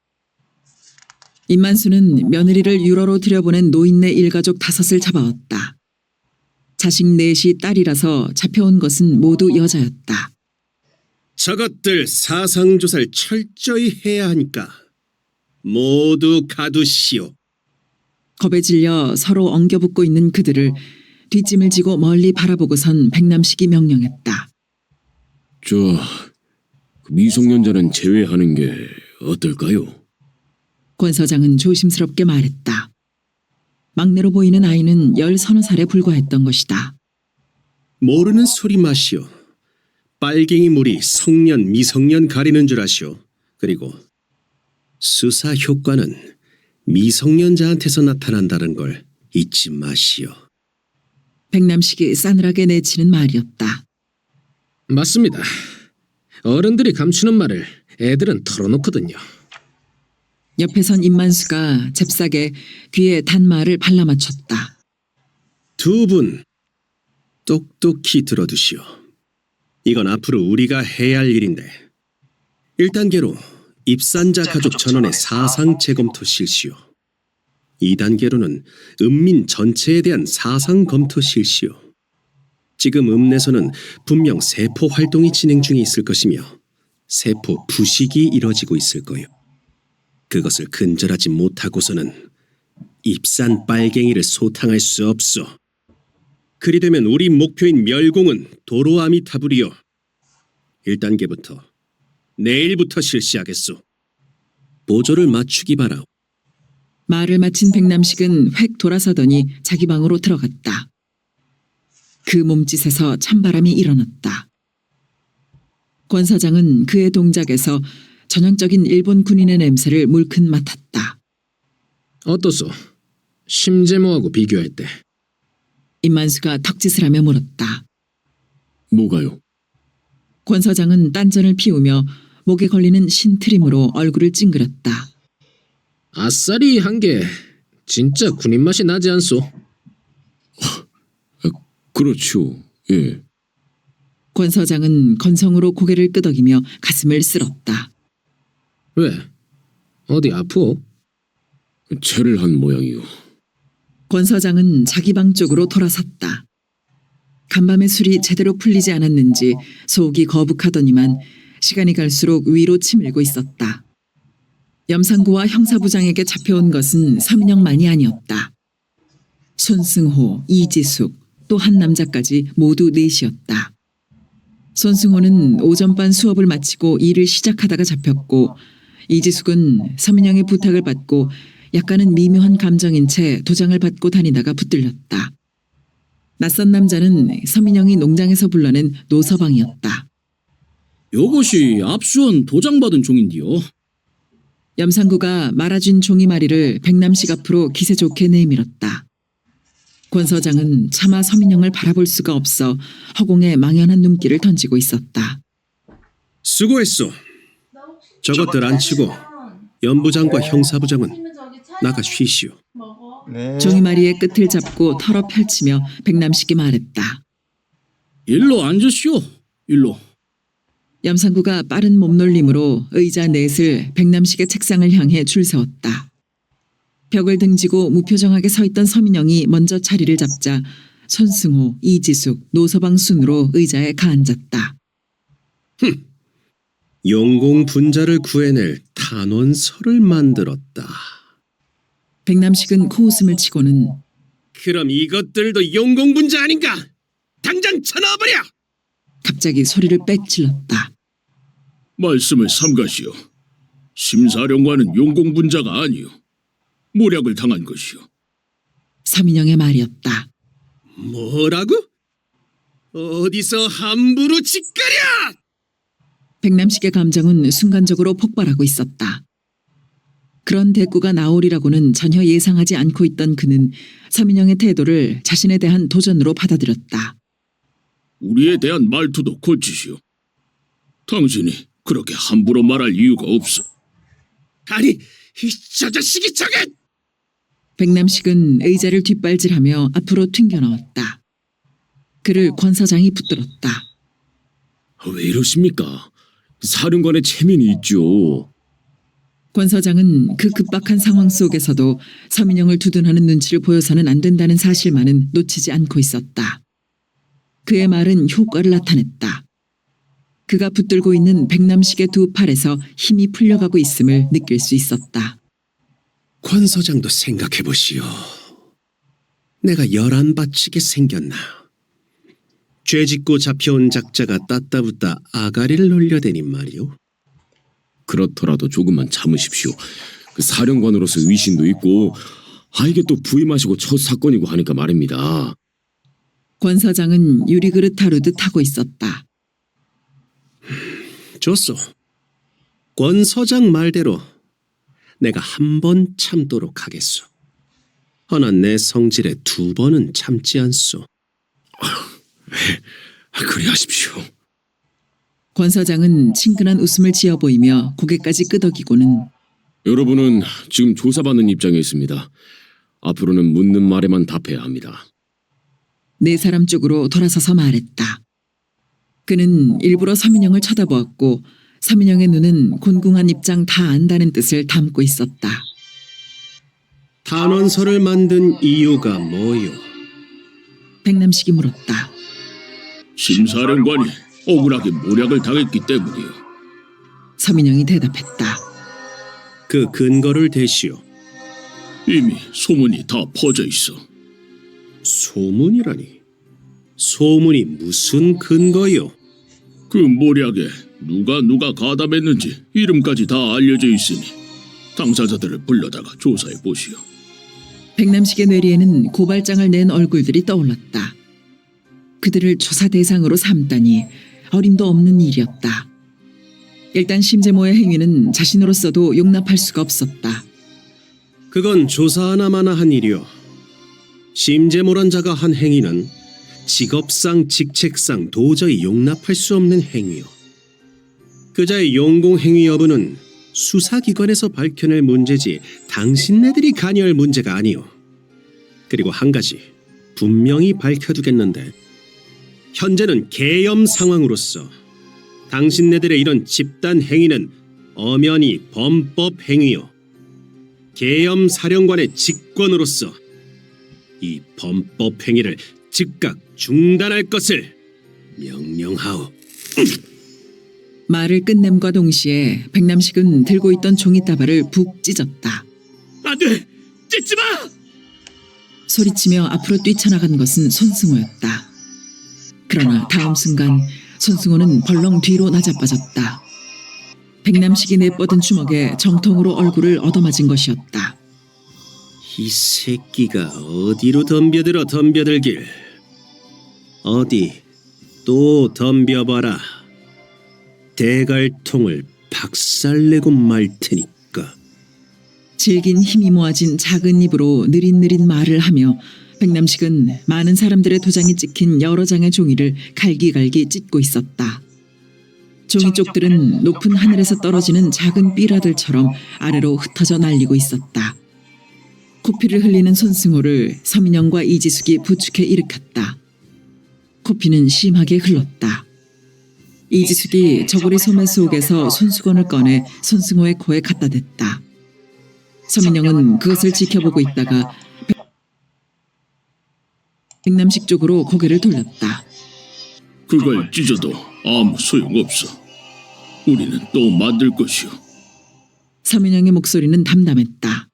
임만수는 며느리를 유러로 들여보낸 노인네 일가족 5을 잡아왔다. 자식 넷이 딸이라서 잡혀온 것은 모두 여자였다. 저것들 사상조사를 철저히 해야 하니까 모두 가두시오. 겁에 질려 서로 엉겨붙고 있는 그들을 뒷짐을 지고 멀리 바라보고선 백남식이 명령했다. 그 미성년자는 제외하는 게 어떨까요? 권 서장은 조심스럽게 말했다. 막내로 보이는 아이는 10서너 살에 불과했던 것이다. 모르는 소리 마시오. 빨갱이 물이 성년 미성년 가리는 줄 아시오. 그리고 수사 효과는 미성년자한테서 나타난다는 걸 잊지 마시오. 백남식이 싸늘하게 내치는 말이었다. 맞습니다. 어른들이 감추는 말을 애들은 털어놓거든요. 옆에 선 임만수가 잽싸게 귀에 단말을 발라맞췄다. 두 분 똑똑히 들어두시오. 이건 앞으로 우리가 해야 할 일인데 1단계로 입산자 가족 전원의 사상 재검토 실시오. 2단계로는 읍민 전체에 대한 사상 검토 실시오. 지금 읍내에서는 분명 세포 활동이 진행 중에 있을 것이며 세포 부식이 이뤄지고 있을 거요. 그것을 근절하지 못하고서는 입산 빨갱이를 소탕할 수 없소. 그리 되면 우리 목표인 멸공은 도로 아미타불이요. 1단계부터 내일부터 실시하겠소. 보조를 맞추기 바라오. 말을 마친 백남식은 획 돌아서더니 자기 방으로 들어갔다. 그 몸짓에서 찬바람이 일어났다. 권 사장은 그의 동작에서 전형적인 일본 군인의 냄새를 물씬 맡았다. 어떻소? 심재모하고 비교할 때. 임만수가 턱짓을 하며 물었다. 뭐가요? 권 사장은 딴전을 피우며 목에 걸리는 신트림으로 얼굴을 찡그렸다. 아싸리 한 게 진짜 군인 맛이 나지 않소? 그렇죠. 예. 권 서장은 건성으로 고개를 끄덕이며 가슴을 쓸었다. 왜? 어디 아프오? 체를 한 모양이요. 권 서장은 자기 방 쪽으로 돌아섰다. 간밤에 술이 제대로 풀리지 않았는지 속이 거북하더니만 시간이 갈수록 위로 치밀고 있었다. 염상구와 형사부장에게 잡혀온 것은 서민영만이 아니었다. 손승호, 이지숙, 또 한 남자까지 모두 넷이었다. 손승호는 오전반 수업을 마치고 일을 시작하다가 잡혔고 이지숙은 서민영의 부탁을 받고 약간은 미묘한 감정인 채 도장을 받고 다니다가 붙들렸다. 낯선 남자는 서민영이 농장에서 불러낸 노서방이었다. 요것이 압수한 도장받은 종인데요. 염상구가 말아준 종이마리를 백남식 앞으로 기세 좋게 내밀었다. 권 서장은 차마 서민영을 바라볼 수가 없어 허공에 망연한 눈길을 던지고 있었다. 수고했소. 저것들 안 치고 연부장과 형사부장은 나가 쉬시오. 종이마리의 끝을 잡고 털어 펼치며 백남식이 말했다. 일로 앉으시오. 일로. 염상구가 빠른 몸놀림으로 의자 넷을 백남식의 책상을 향해 줄 세웠다. 벽을 등지고 무표정하게 서 있던 서민영이 먼저 자리를 잡자 손승호, 이지숙, 노서방 순으로 의자에 가앉았다. 용공 분자를 구해낼 탄원서를 만들었다. 백남식은 코웃음을 치고는 그럼 이것들도 용공 분자 아닌가? 당장 쳐넣어버려! 갑자기 소리를 빽 질렀다. 말씀을 삼가시오. 심사령관은 용공분자가 아니오. 모략을 당한 것이오. 서민영의 말이었다. 뭐라고? 어디서 함부로 짓거려! 백남식의 감정은 순간적으로 폭발하고 있었다. 그런 대꾸가 나오리라고는 전혀 예상하지 않고 있던 그는 서민영의 태도를 자신에 대한 도전으로 받아들였다. 우리에 대한 말투도 고치시오. 당신이 그렇게 함부로 말할 이유가 없어. 아니, 저 자식이 저게! 백남식은 의자를 뒷발질하며 앞으로 튕겨 나왔다. 그를 권 서장이 붙들었다. 왜 이러십니까? 사령관의 체면이 있죠. 권 서장은 그 급박한 상황 속에서도 서민영을 두둔하는 눈치를 보여서는 안 된다는 사실만은 놓치지 않고 있었다. 그의 말은 효과를 나타냈다. 그가 붙들고 있는 백남식의 두 팔에서 힘이 풀려가고 있음을 느낄 수 있었다. 권 서장도 생각해보시오. 내가 열한 바치게 생겼나. 죄짓고 잡혀온 작자가 따따붙다 아가리를 놀려대니 말이오. 그렇더라도 조금만 참으십시오. 그 사령관으로서 위신도 있고 이게 또 부임하시고 첫 사건이고 하니까 말입니다. 권 서장은 유리그릇 다루듯 하고 있었다. 좋소. 권 서장 말대로 내가 한 번 참도록 하겠소. 허나 내 성질에 두 번은 참지 않소. 그리 하십시오. 권 서장은 친근한 웃음을 지어 보이며 고개까지 끄덕이고는 여러분은 지금 조사받는 입장에 있습니다. 앞으로는 묻는 말에만 답해야 합니다. 네 사람 쪽으로 돌아서서 말했다. 그는 일부러 서민영을 쳐다보았고 서민영의 눈은 곤궁한 입장 다 안다는 뜻을 담고 있었다. 탄원서를 만든 이유가 뭐요? 백남식이 물었다. 심사령관이 억울하게 모략을 당했기 때문이오. 서민영이 대답했다. 그 근거를 대시오. 이미 소문이 다 퍼져 있어. 소문이라니. 소문이 무슨 근거요? 그 모략에 누가 가담했는지 이름까지 다 알려져 있으니 당사자들을 불러다가 조사해 보시오. 백남식의 뇌리에는 고발장을 낸 얼굴들이 떠올랐다. 그들을 조사 대상으로 삼다니 어림도 없는 일이었다. 일단 심재모의 행위는 자신으로서도 용납할 수가 없었다. 그건 조사 하나마나 한 일이오. 심재모란 자가 한 행위는 직업상 직책상 도저히 용납할 수 없는 행위요. 그자의 용공 행위 여부는 수사기관에서 밝혀낼 문제지 당신네들이 관여할 문제가 아니오. 그리고 한 가지 분명히 밝혀두겠는데, 현재는 계엄 상황으로서 당신네들의 이런 집단 행위는 엄연히 범법 행위요. 계엄 사령관의 직권으로서 이 범법 행위를 즉각 중단할 것을 명령하오. 말을 끝냄과 동시에 백남식은 들고 있던 종이다발을 북 찢었다. 안 돼! 찢지 마! 소리치며 앞으로 뛰쳐나간 것은 손승호였다. 그러나 다음 순간 손승호는 벌렁 뒤로 나자빠졌다. 백남식이 내뻗은 주먹에 정통으로 얼굴을 얻어맞은 것이었다. 이 새끼가 어디로 덤벼들길. 어디 또 덤벼봐라. 대갈통을 박살내고 말 테니까. 질긴 힘이 모아진 작은 입으로 느릿느릿 말을 하며 백남식은 많은 사람들의 도장이 찍힌 여러 장의 종이를 갈기갈기 찢고 있었다. 종이 쪽들은 높은 하늘에서 떨어지는 작은 삐라들처럼 아래로 흩어져 날리고 있었다. 코피를 흘리는 손승호를 서민영과 이지숙이 부축해 일으켰다. 코피는 심하게 흘렀다. 이지숙이 저고리 소매 속에서 손수건을 꺼내 손승호의 코에 갖다 댔다. 서민영은 그것을 지켜보고 있다가 백남식 쪽으로 고개를 돌렸다. 그걸 찢어도 아무 소용없어. 우리는 또 만들 것이오. 서민영의 목소리는 담담했다.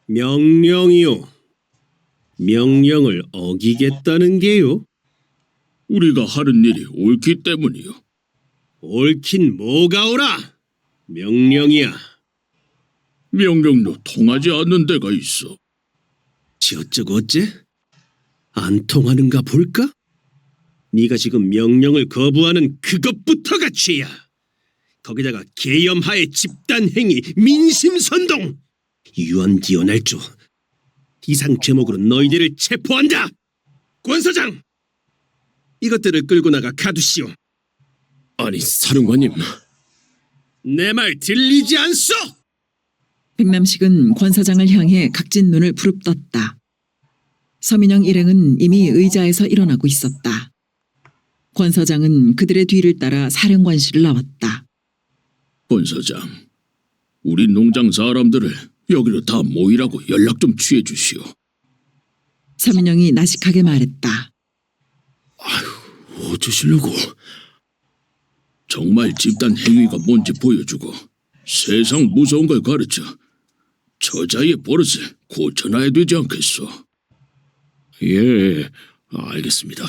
명령이요. 명령을 어기겠다는 게요? 우리가 하는 일이 옳기 때문이오. 옳긴 뭐가 옳아? 명령이야. 명령도 통하지 않는 데가 있어. 어쩌고 어째? 안 통하는가 볼까? 네가 지금 명령을 거부하는 그것부터가 죄야. 거기다가 계엄하의 집단행위, 민심선동, 유언기어날조, 이상 죄목으로 너희들을 체포한다. 권서장, 이것들을 끌고 나가 가두시오. 아니 사령관님, 내 말 들리지 않소? 백남식은 권사장을 향해 각진 눈을 부릅떴다. 서민영 일행은 이미 의자에서 일어나고 있었다. 권서장은 그들의 뒤를 따라 사령관실을 나왔다. 본서장, 우리 농장 사람들을 여기로 다 모이라고 연락 좀 취해 주시오. 서민영이 나식하게 말했다. 어쩌시려고? 정말 집단 행위가 뭔지 보여주고 세상 무서운 걸 가르쳐 저자의 버릇을 고쳐놔야 되지 않겠소? 예, 알겠습니다.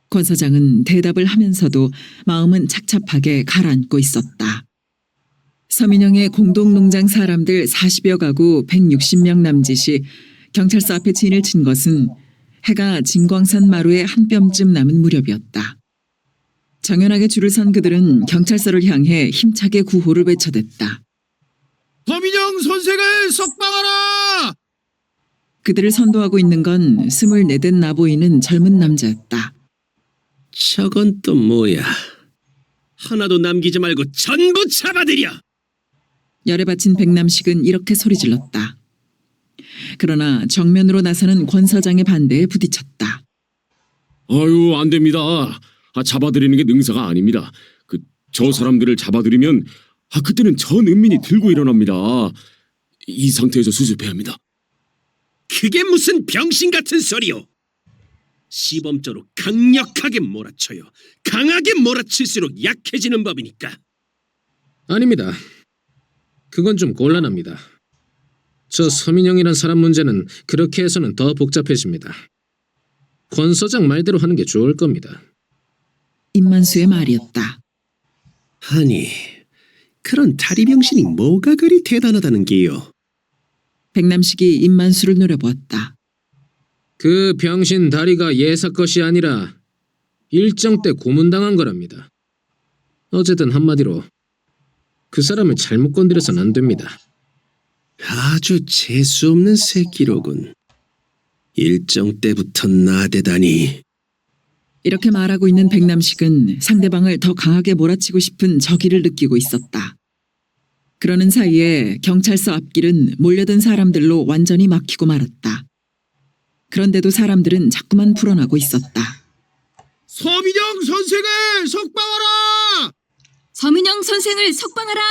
권사장은 대답을 하면서도 마음은 착잡하게 가라앉고 있었다. 서민영의 공동농장 사람들 40여 가구 160명 남짓이 경찰서 앞에 진을 친 것은 해가 진광산 마루의 한 뼘쯤 남은 무렵이었다. 정연하게 줄을 선 그들은 경찰서를 향해 힘차게 구호를 외쳐댔다. 서민영 선생을 석방하라! 그들을 선도하고 있는 건 24된 나보이는 젊은 남자였다. 저건 또 뭐야? 하나도 남기지 말고 전부 잡아들여! 열에 받친 백남식은 이렇게 소리질렀다. 그러나 정면으로 나서는 권서장의 반대에 부딪혔다. 아유, 안 됩니다. 잡아들이는 게 능사가 아닙니다. 저 사람들을 잡아들이면 그때는 전 은민이 들고 일어납니다. 이 상태에서 수습해야 합니다. 그게 무슨 병신 같은 소리요? 시범죄로 강력하게 몰아쳐요. 강하게 몰아칠수록 약해지는 법이니까. 아닙니다. 그건 좀 곤란합니다. 저 서민영이란 사람 문제는 그렇게 해서는 더 복잡해집니다. 권 서장 말대로 하는 게 좋을 겁니다. 임만수의 말이었다. 아니, 그런 다리병신이 뭐가 그리 대단하다는 게요. 백남식이 입만수를 노려보았다. 그 병신 다리가 예사 것이 아니라 일정 때 고문당한 거랍니다. 어쨌든 한마디로 그 사람을 잘못 건드려선 안 됩니다. 아주 재수없는 새끼로군. 일정 때부터 나대다니. 이렇게 말하고 있는 백남식은 상대방을 더 강하게 몰아치고 싶은 저기를 느끼고 있었다. 그러는 사이에 경찰서 앞길은 몰려든 사람들로 완전히 막히고 말았다. 그런데도 사람들은 자꾸만 불어나고 있었다. 서민영 선생을 석방하라! 서민영 선생을 석방하라!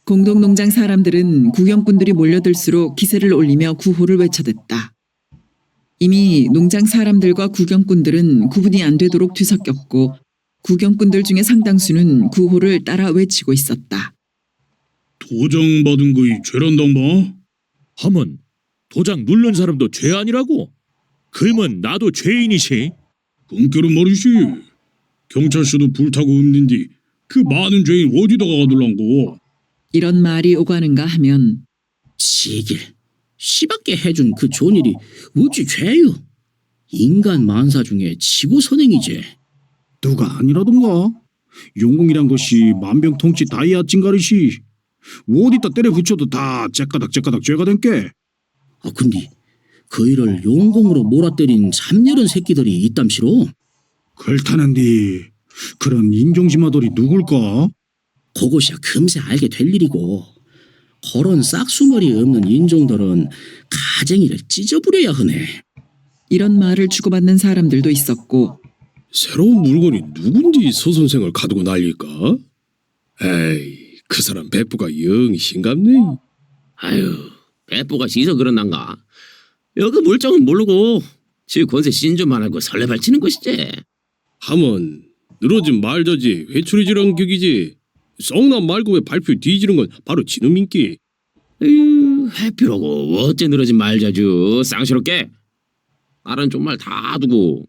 공동농장 사람들은 구경꾼들이 몰려들수록 기세를 올리며 구호를 외쳐댔다. 이미 농장 사람들과 구경꾼들은 구분이 안 되도록 뒤섞였고 구경꾼들 중에 상당수는 구호를 따라 외치고 있었다. 도장 받은 거이 죄란당 봐. 하면 도장 누른 사람도 죄 아니라고? 그러면 나도 죄인이시. 끔결은 말이지. 경찰서도 불타고 읊는디 그 많은 죄인 어디다가 가둘란고. 이런 말이 오가는가 하면 시길 씨밖에 해준 그 좋은 일이 어찌 죄요? 인간 만사 중에 지구선행이지. 누가 아니라던가. 용궁이란 것이 만병통치 다이아 찡가리시. 어디다 때려 붙여도 다 째까닥 죄가 된게. 근데 그 일을 용공으로 몰아때린 잠녀른 새끼들이 있담시로. 그렇다는디 그런 인종지마돌이 누굴까? 그것이야 금세 알게 될 일이고, 그런 싹수머리 없는 인종들은 가쟁이를 찢어부려야 하네. 이런 말을 주고받는 사람들도 있었고 새로운 물건이 누군지 서 선생을 가두고 난릴까? 에이, 그 사람 배프가 영 싱갑네. 아유, 배포가 시서 그런단가. 여기 물정은 모르고 지 권세 신조만 하고 설레발치는 것이지. 하면 늘어진 말저지 회초리질한 격이지. 썩남 말고 왜 발표 뒤지는 건 바로 지놈 인기. 에휴, 해피라고 어째 늘어진 말자주 쌍시럽게. 다른 좀 말 다 두고.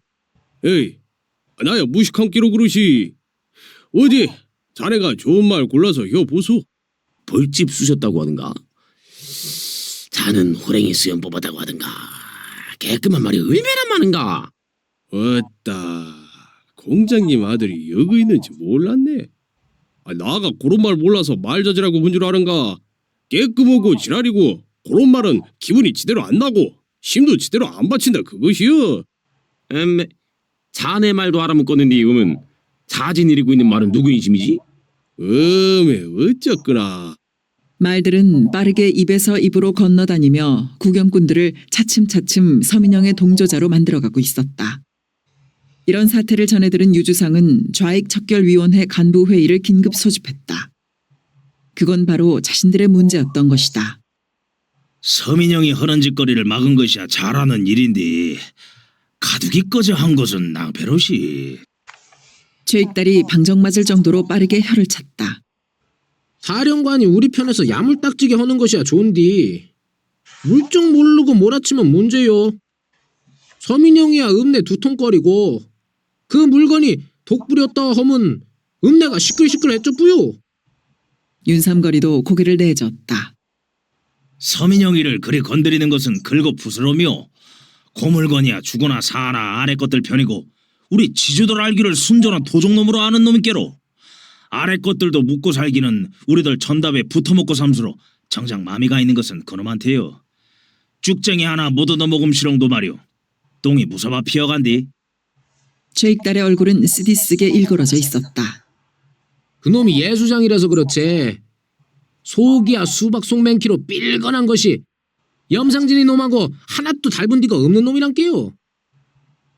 에이, 나야 무식한 끼로 그러시. 어디 자네가 좋은 말 골라서 혀 보소. 벌집 쑤셨다고 하든가. 자는 호랭이 수염 뽑았다고 하든가. 깨끗한 말이 얼마나 많은가. 어따, 공장님 아들이 여기 있는지 몰랐네. 나가 그런 말 몰라서 말저지라고 문 줄 아는가. 깨끗하고 지랄이고 그런 말은 기분이 제대로 안 나고 힘도 제대로 안 받친다 그것이여. 자네 말도 알아먹겠는데 이거면 자진 일이고 있는 말은 누구의 짐이지? 어쩌구나. 말들은 빠르게 입에서 입으로 건너다니며 구경꾼들을 차츰차츰 서민영의 동조자로 만들어가고 있었다. 이런 사태를 전해들은 유주상은 좌익척결위원회 간부회의를 긴급 소집했다. 그건 바로 자신들의 문제였던 것이다. 서민영이 허는 짓거리를 막은 것이야 잘하는 일인데 가두기까지 한 것은 낭패로시. 최익달이 방정 맞을 정도로 빠르게 혀를 찼다. 사령관이 우리 편에서 야물딱지게 하는 것이야 좋은디. 물정 모르고 몰아치면 문제요. 서민영이야 읍내 두통거리고 그 물건이 독 부렸다 하면 읍내가 시끌시끌했죠 뿌요. 윤삼거리도 고개를 내젓다. 서민영이를 그리 건드리는 것은 긁어 부스러며 고물건이야 죽거나 사나 아래 것들 편이고 우리 지주들 알기를 순전한 도적놈으로 아는 놈이께로 아래 것들도 묵고 살기는 우리들 전답에 붙어먹고 삼수로 정작 마미가 있는 것은 그놈한테요. 쭉쟁이 하나 못 얻어먹음시렁도 말이오. 똥이 무서워 피어간디. 최익달의 얼굴은 쓰디쓰게 일그러져 있었다. 그놈이 예수장이라서 그렇지. 속이야 수박 속맹키로 삘건한 것이 염상진이 놈하고 하나도 닮은 뒤가 없는 놈이란께요.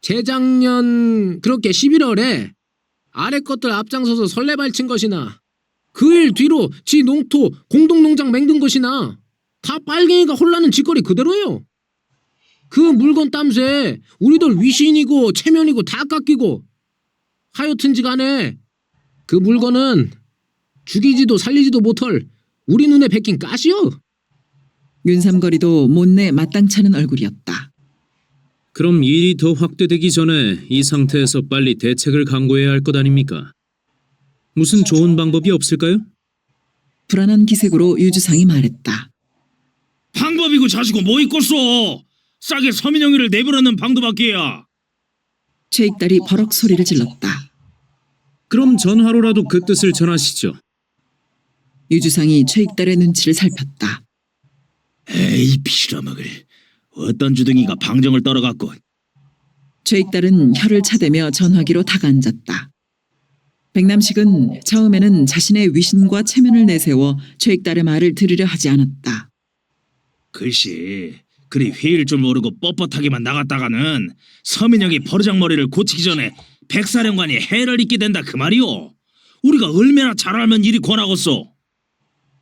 재작년 그렇게 11월에 아래 것들 앞장서서 설레발친 것이나 그 일 뒤로 지 농토 공동농장 맹든 것이나 다 빨갱이가 홀라는 짓거리 그대로예요. 그 물건 땀새 우리들 위신이고 체면이고 다 깎이고 하여튼지간에 그 물건은 죽이지도 살리지도 못할 우리 눈에 베낀 가시요. 윤삼거리도 못내 마땅찮은 얼굴이었다. 그럼 일이 더 확대되기 전에 이 상태에서 빨리 대책을 강구해야 할 것 아닙니까? 무슨 좋은 방법이 없을까요? 불안한 기색으로 유주상이 말했다. 방법이고 자시고 뭐 있겠소? 싸게 서민영이를 내버려는 방도밖에야. 최익달이 버럭 소리를 질렀다. 그럼 전화로라도 그 뜻을 전하시죠. 유주상이 최익달의 눈치를 살폈다. 에이 빌어먹을. 어떤 주둥이가 방정을 떨어갖고. 최익달은 혀를 차대며 전화기로 다가앉았다. 백남식은 처음에는 자신의 위신과 체면을 내세워 최익달의 말을 들으려 하지 않았다. 글씨 그리 회일 줄 모르고 뻣뻣하게만 나갔다가는 서민영이 버르장머리를 고치기 전에 백사령관이 해를 입게 된다 그 말이오. 우리가 얼마나 잘 알면 이리 권하겠소.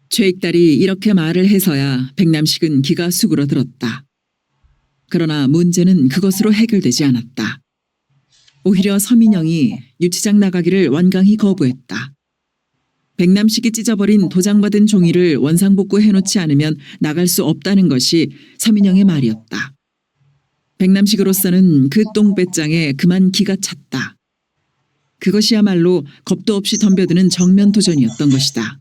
최익달이 이렇게 말을 해서야 백남식은 기가 수그러들었다. 그러나 문제는 그것으로 해결되지 않았다. 오히려 서민영이 유치장 나가기를 완강히 거부했다. 백남식이 찢어버린 도장받은 종이를 원상복구해놓지 않으면 나갈 수 없다는 것이 서민영의 말이었다. 백남식으로서는 그 똥배짱에 그만 기가 찼다. 그것이야말로 겁도 없이 덤벼드는 정면 도전이었던 것이다.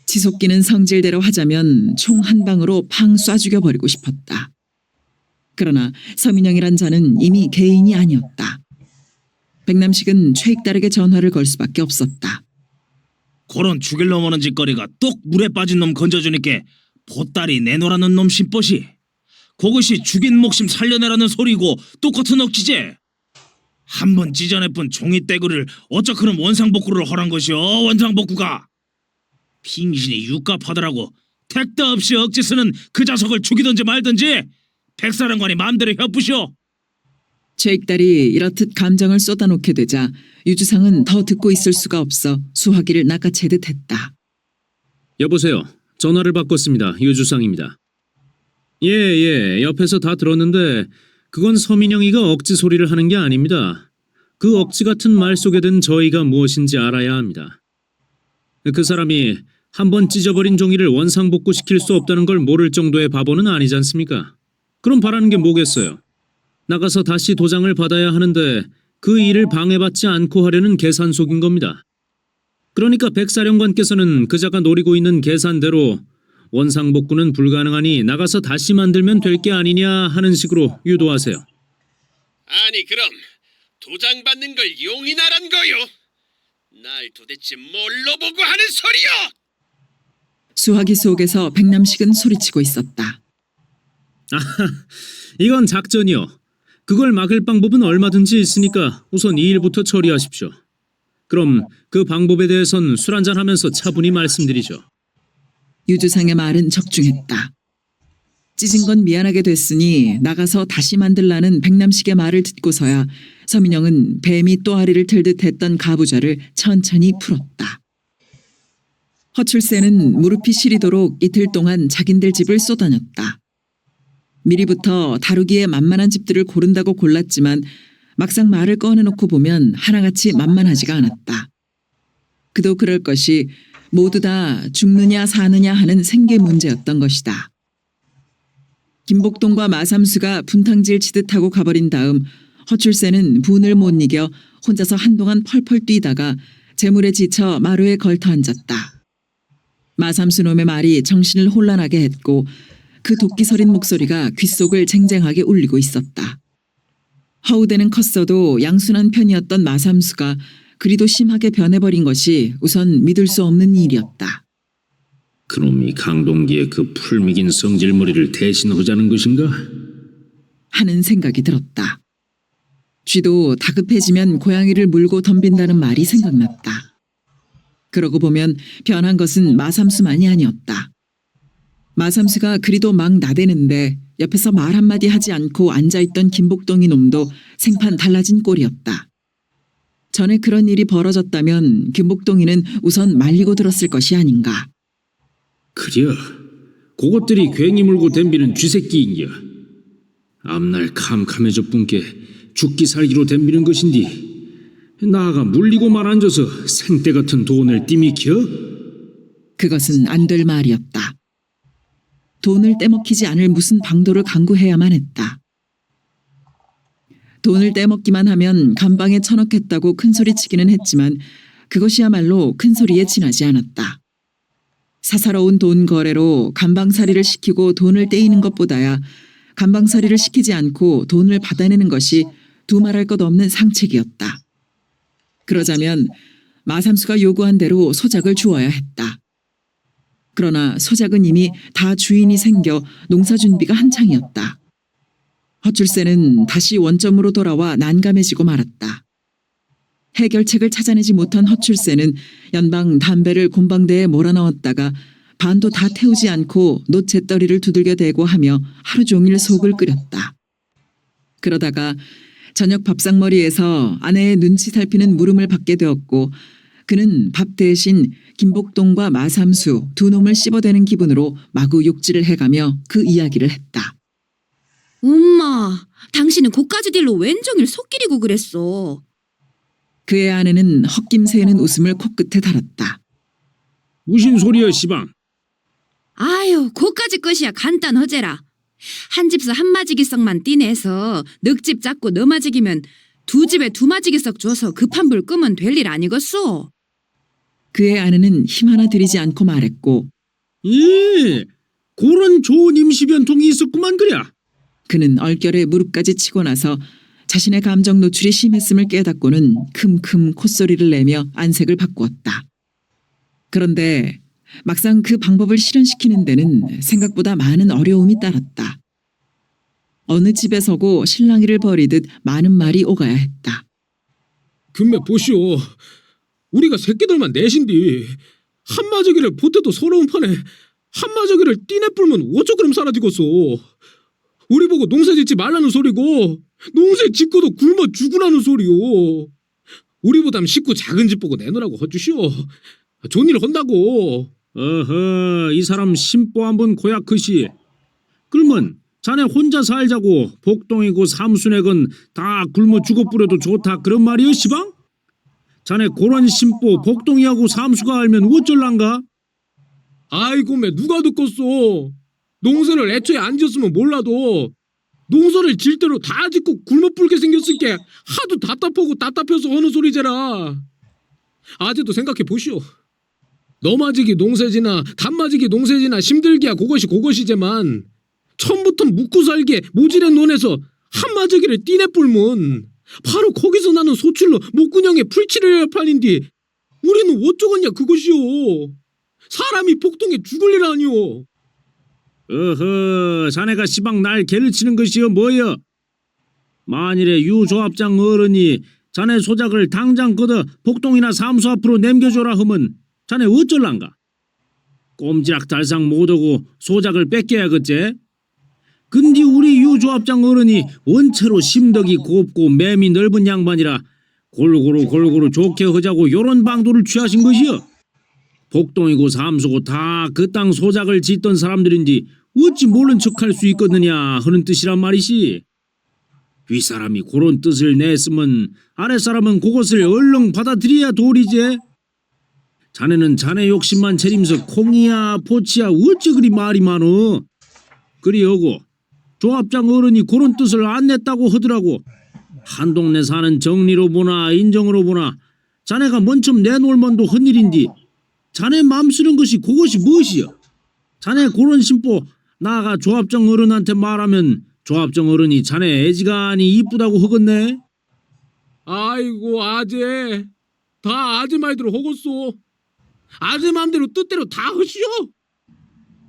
치솟기는 성질대로 하자면 총 한 방으로 팡 쏴 죽여버리고 싶었다. 그러나 서민영이란 자는 이미 개인이 아니었다. 백남식은 최익달에게 전화를 걸 수밖에 없었다. 그런 죽일 놈 오는 짓거리가 똑 물에 빠진 놈 건져주니까 보따리 내놓으라는 놈 심보시. 그것이 죽인 목심 살려내라는 소리고 똑같은 억지제. 한 번 찢어내뿐 종이떼구를 어쩌 그럼 원상복구를 허란 것이오. 원상복구가. 빙신이 육갑하더라고. 택도 없이 억지 쓰는 그 자석을 죽이든지 말든지 백사령관이 마음대로 협부시오. 최익달이 이렇듯 감정을 쏟아놓게 되자 유주상은 더 듣고 있을 수가 없어 수화기를 낚아채듯 했다. 여보세요. 전화를 바꿨습니다. 유주상입니다. 예, 옆에서 다 들었는데 그건 서민영이가 억지 소리를 하는 게 아닙니다. 그 억지 같은 말 속에 든 저희가 무엇인지 알아야 합니다. 그 사람이 한 번 찢어버린 종이를 원상복구시킬 수 없다는 걸 모를 정도의 바보는 아니지 않습니까? 그럼 바라는 게 뭐겠어요? 나가서 다시 도장을 받아야 하는데 그 일을 방해받지 않고 하려는 계산 속인 겁니다. 그러니까 백사령관께서는 그자가 노리고 있는 계산대로 원상복구는 불가능하니 나가서 다시 만들면 될 게 아니냐 하는 식으로 유도하세요. 아니 그럼 도장 받는 걸 용인하란 거요? 날 도대체 뭘로 보고 하는 소리요? 수화기 속에서 백남식은 소리치고 있었다. 이건 작전이요. 그걸 막을 방법은 얼마든지 있으니까 우선 이 일부터 처리하십시오. 그럼 그 방법에 대해선 술 한잔 하면서 차분히 말씀드리죠. 유주상의 말은 적중했다. 찢은 건 미안하게 됐으니 나가서 다시 만들라는 백남식의 말을 듣고서야 서민영은 뱀이 또아리를 틀듯 했던 가부좌를 천천히 풀었다. 허출세는 무릎이 시리도록 이틀 동안 자긴들 집을 쏘다녔다. 미리부터 다루기에 만만한 집들을 고른다고 골랐지만 막상 말을 꺼내놓고 보면 하나같이 만만하지가 않았다. 그도 그럴 것이 모두 다 죽느냐 사느냐 하는 생계 문제였던 것이다. 김복동과 마삼수가 분탕질 치듯 하고 가버린 다음 허출세는 분을 못 이겨 혼자서 한동안 펄펄 뛰다가 재물에 지쳐 마루에 걸터 앉았다. 마삼수 놈의 말이 정신을 혼란하게 했고 그 도끼 서린 목소리가 귓속을 쟁쟁하게 울리고 있었다. 허우대는 컸어도 양순한 편이었던 마삼수가 그리도 심하게 변해버린 것이 우선 믿을 수 없는 일이었다. 그놈이 강동기의 그 풀미긴 성질머리를 대신하자는 것인가? 하는 생각이 들었다. 쥐도 다급해지면 고양이를 물고 덤빈다는 말이 생각났다. 그러고 보면 변한 것은 마삼수만이 아니었다. 마삼수가 그리도 막 나대는데 옆에서 말 한마디 하지 않고 앉아있던 김복동이 놈도 생판 달라진 꼴이었다. 전에 그런 일이 벌어졌다면 김복동이는 우선 말리고 들었을 것이 아닌가. 그려, 그것들이 괭이 물고 덤비는 쥐새끼인겨. 앞날 캄캄해져 뿐께 죽기 살기로 덤비는 것인디 나아가 물리고 말 앉아서 생떼 같은 돈을 띠미켜? 그것은 안 될 말이었다. 돈을 떼먹히지 않을 무슨 방도를 강구해야만 했다. 돈을 떼먹기만 하면 감방에 쳐넣겠다고 큰소리치기는 했지만 그것이야말로 큰 소리에 지나지 않았다. 사사로운 돈 거래로 간방살이를 시키고 돈을 떼이는 것보다야 간방살이를 시키지 않고 돈을 받아내는 것이 두말할 것 없는 상책이었다. 그러자면 마삼수가 요구한 대로 소작을 주어야 했다. 그러나 소작은 이미 다 주인이 생겨 농사 준비가 한창이었다. 허출세는 다시 원점으로 돌아와 난감해지고 말았다. 해결책을 찾아내지 못한 허출세는 연방 담배를 곰방대에 몰아넣었다가 반도 다 태우지 않고 노채떨이를 두들겨 대고 하며 하루 종일 속을 끓였다. 그러다가 저녁 밥상머리에서 아내의 눈치 살피는 물음을 받게 되었고 그는 밥 대신 김복동과 마삼수 두 놈을 씹어대는 기분으로 마구 욕질을 해가며 그 이야기를 했다. 엄마, 당신은 고까지 딜로 웬종일 속기리고 그랬어. 그의 아내는 헛김새는 웃음을 코끝에 달았다. 무슨 소리여 시방. 아유, 고까지 것이야 간단하제라. 한 집서 한마지기석만 띠내서 넉집 잡고 너마지기면 두 집에 두마지기석 줘서 급한 불 끄면 될 일 아니겠소. 그의 아내는 힘 하나 들이지 않고 말했고 예, 그런 좋은 임시변통이 있었구만 그래. 그는 얼결에 무릎까지 치고 나서 자신의 감정 노출이 심했음을 깨닫고는 큼큼 콧소리를 내며 안색을 바꾸었다. 그런데 막상 그 방법을 실현시키는 데는 생각보다 많은 어려움이 따랐다. 어느 집에서고 실랑이를 벌이듯 많은 말이 오가야 했다. 금매 보시오. 우리가 새끼들만 넷인디 한마저기를 보태도 서러운 판에 한마저기를 띠내 뿔면 어쩌 그럼 사라지겠소. 우리 보고 농사 짓지 말라는 소리고 농사 짓고도 굶어 죽으라는 소리요. 우리보담 식구 작은 집 보고 내놓으라고 헛주시오. 좋은 일 한다고. 어허, 이 사람 심보 한번 고약하시. 그러면 자네 혼자 살자고 복동이고 삼순액은 다 굶어 죽어 뿌려도 좋다 그런 말이여 시방? 자네 그런 심보 복동이하고 삼수가 알면 어쩔란가? 아이고 매 누가 듣겠소. 농사를 애초에 안 지었으면 몰라도 농사를 질 대로 다 짓고 굶어 불게 생겼을게 하도 답답하고 답답해서 하는 소리제라. 아재도 생각해 보시오. 너마지기 농사지나 단마지기 농사지나 힘들기야 그것이제만 처음부터 묵고 살기에 모질의 논에서 한마저기를 띠내 뿔면 바로 거기서 나는 소출로 목구녕에 풀칠을 해야 팔린디 우리는 어쩌겠냐 그것이오. 사람이 복동에 죽을 일 아니오. 어허, 자네가 시방 날 개를 치는 것이여 뭐여? 만일에 유조합장 어른이 자네 소작을 당장 걷어 복동이나 삼수 앞으로 남겨줘라 하면 자네 어쩔란가? 꼼지락 달상 못하고 소작을 뺏겨야겠지? 근데 우리 유조합장 어른이 원체로 심덕이 곱고 맴이 넓은 양반이라 골고루 좋게 하자고 요런 방도를 취하신 것이여. 복동이고 삼수고 다 그 땅 소작을 짓던 사람들인지 어찌 모른 척할 수 있겠느냐 하는 뜻이란 말이시. 윗사람이 그런 뜻을 냈으면 아랫사람은 그것을 얼렁 받아들여야 도리제. 자네는 자네 욕심만 차림서 콩이야 포치야 어찌 그리 말이 많어. 그리하고 조합장 어른이 그런 뜻을 안 냈다고 하더라고. 한 동네 사는 정리로 보나 인정으로 보나 자네가 먼저 내놓을 만도 한 일인디 자네 맘 쓰는 것이 그것이 무엇이여? 자네 그런 심보 나아가 조합장 어른한테 말하면 조합장 어른이 자네 애지간히 이쁘다고 하겠네. 아이고 아재 다 아재 말대로 하겠소. 아재 맘대로 뜻대로 다 하시오.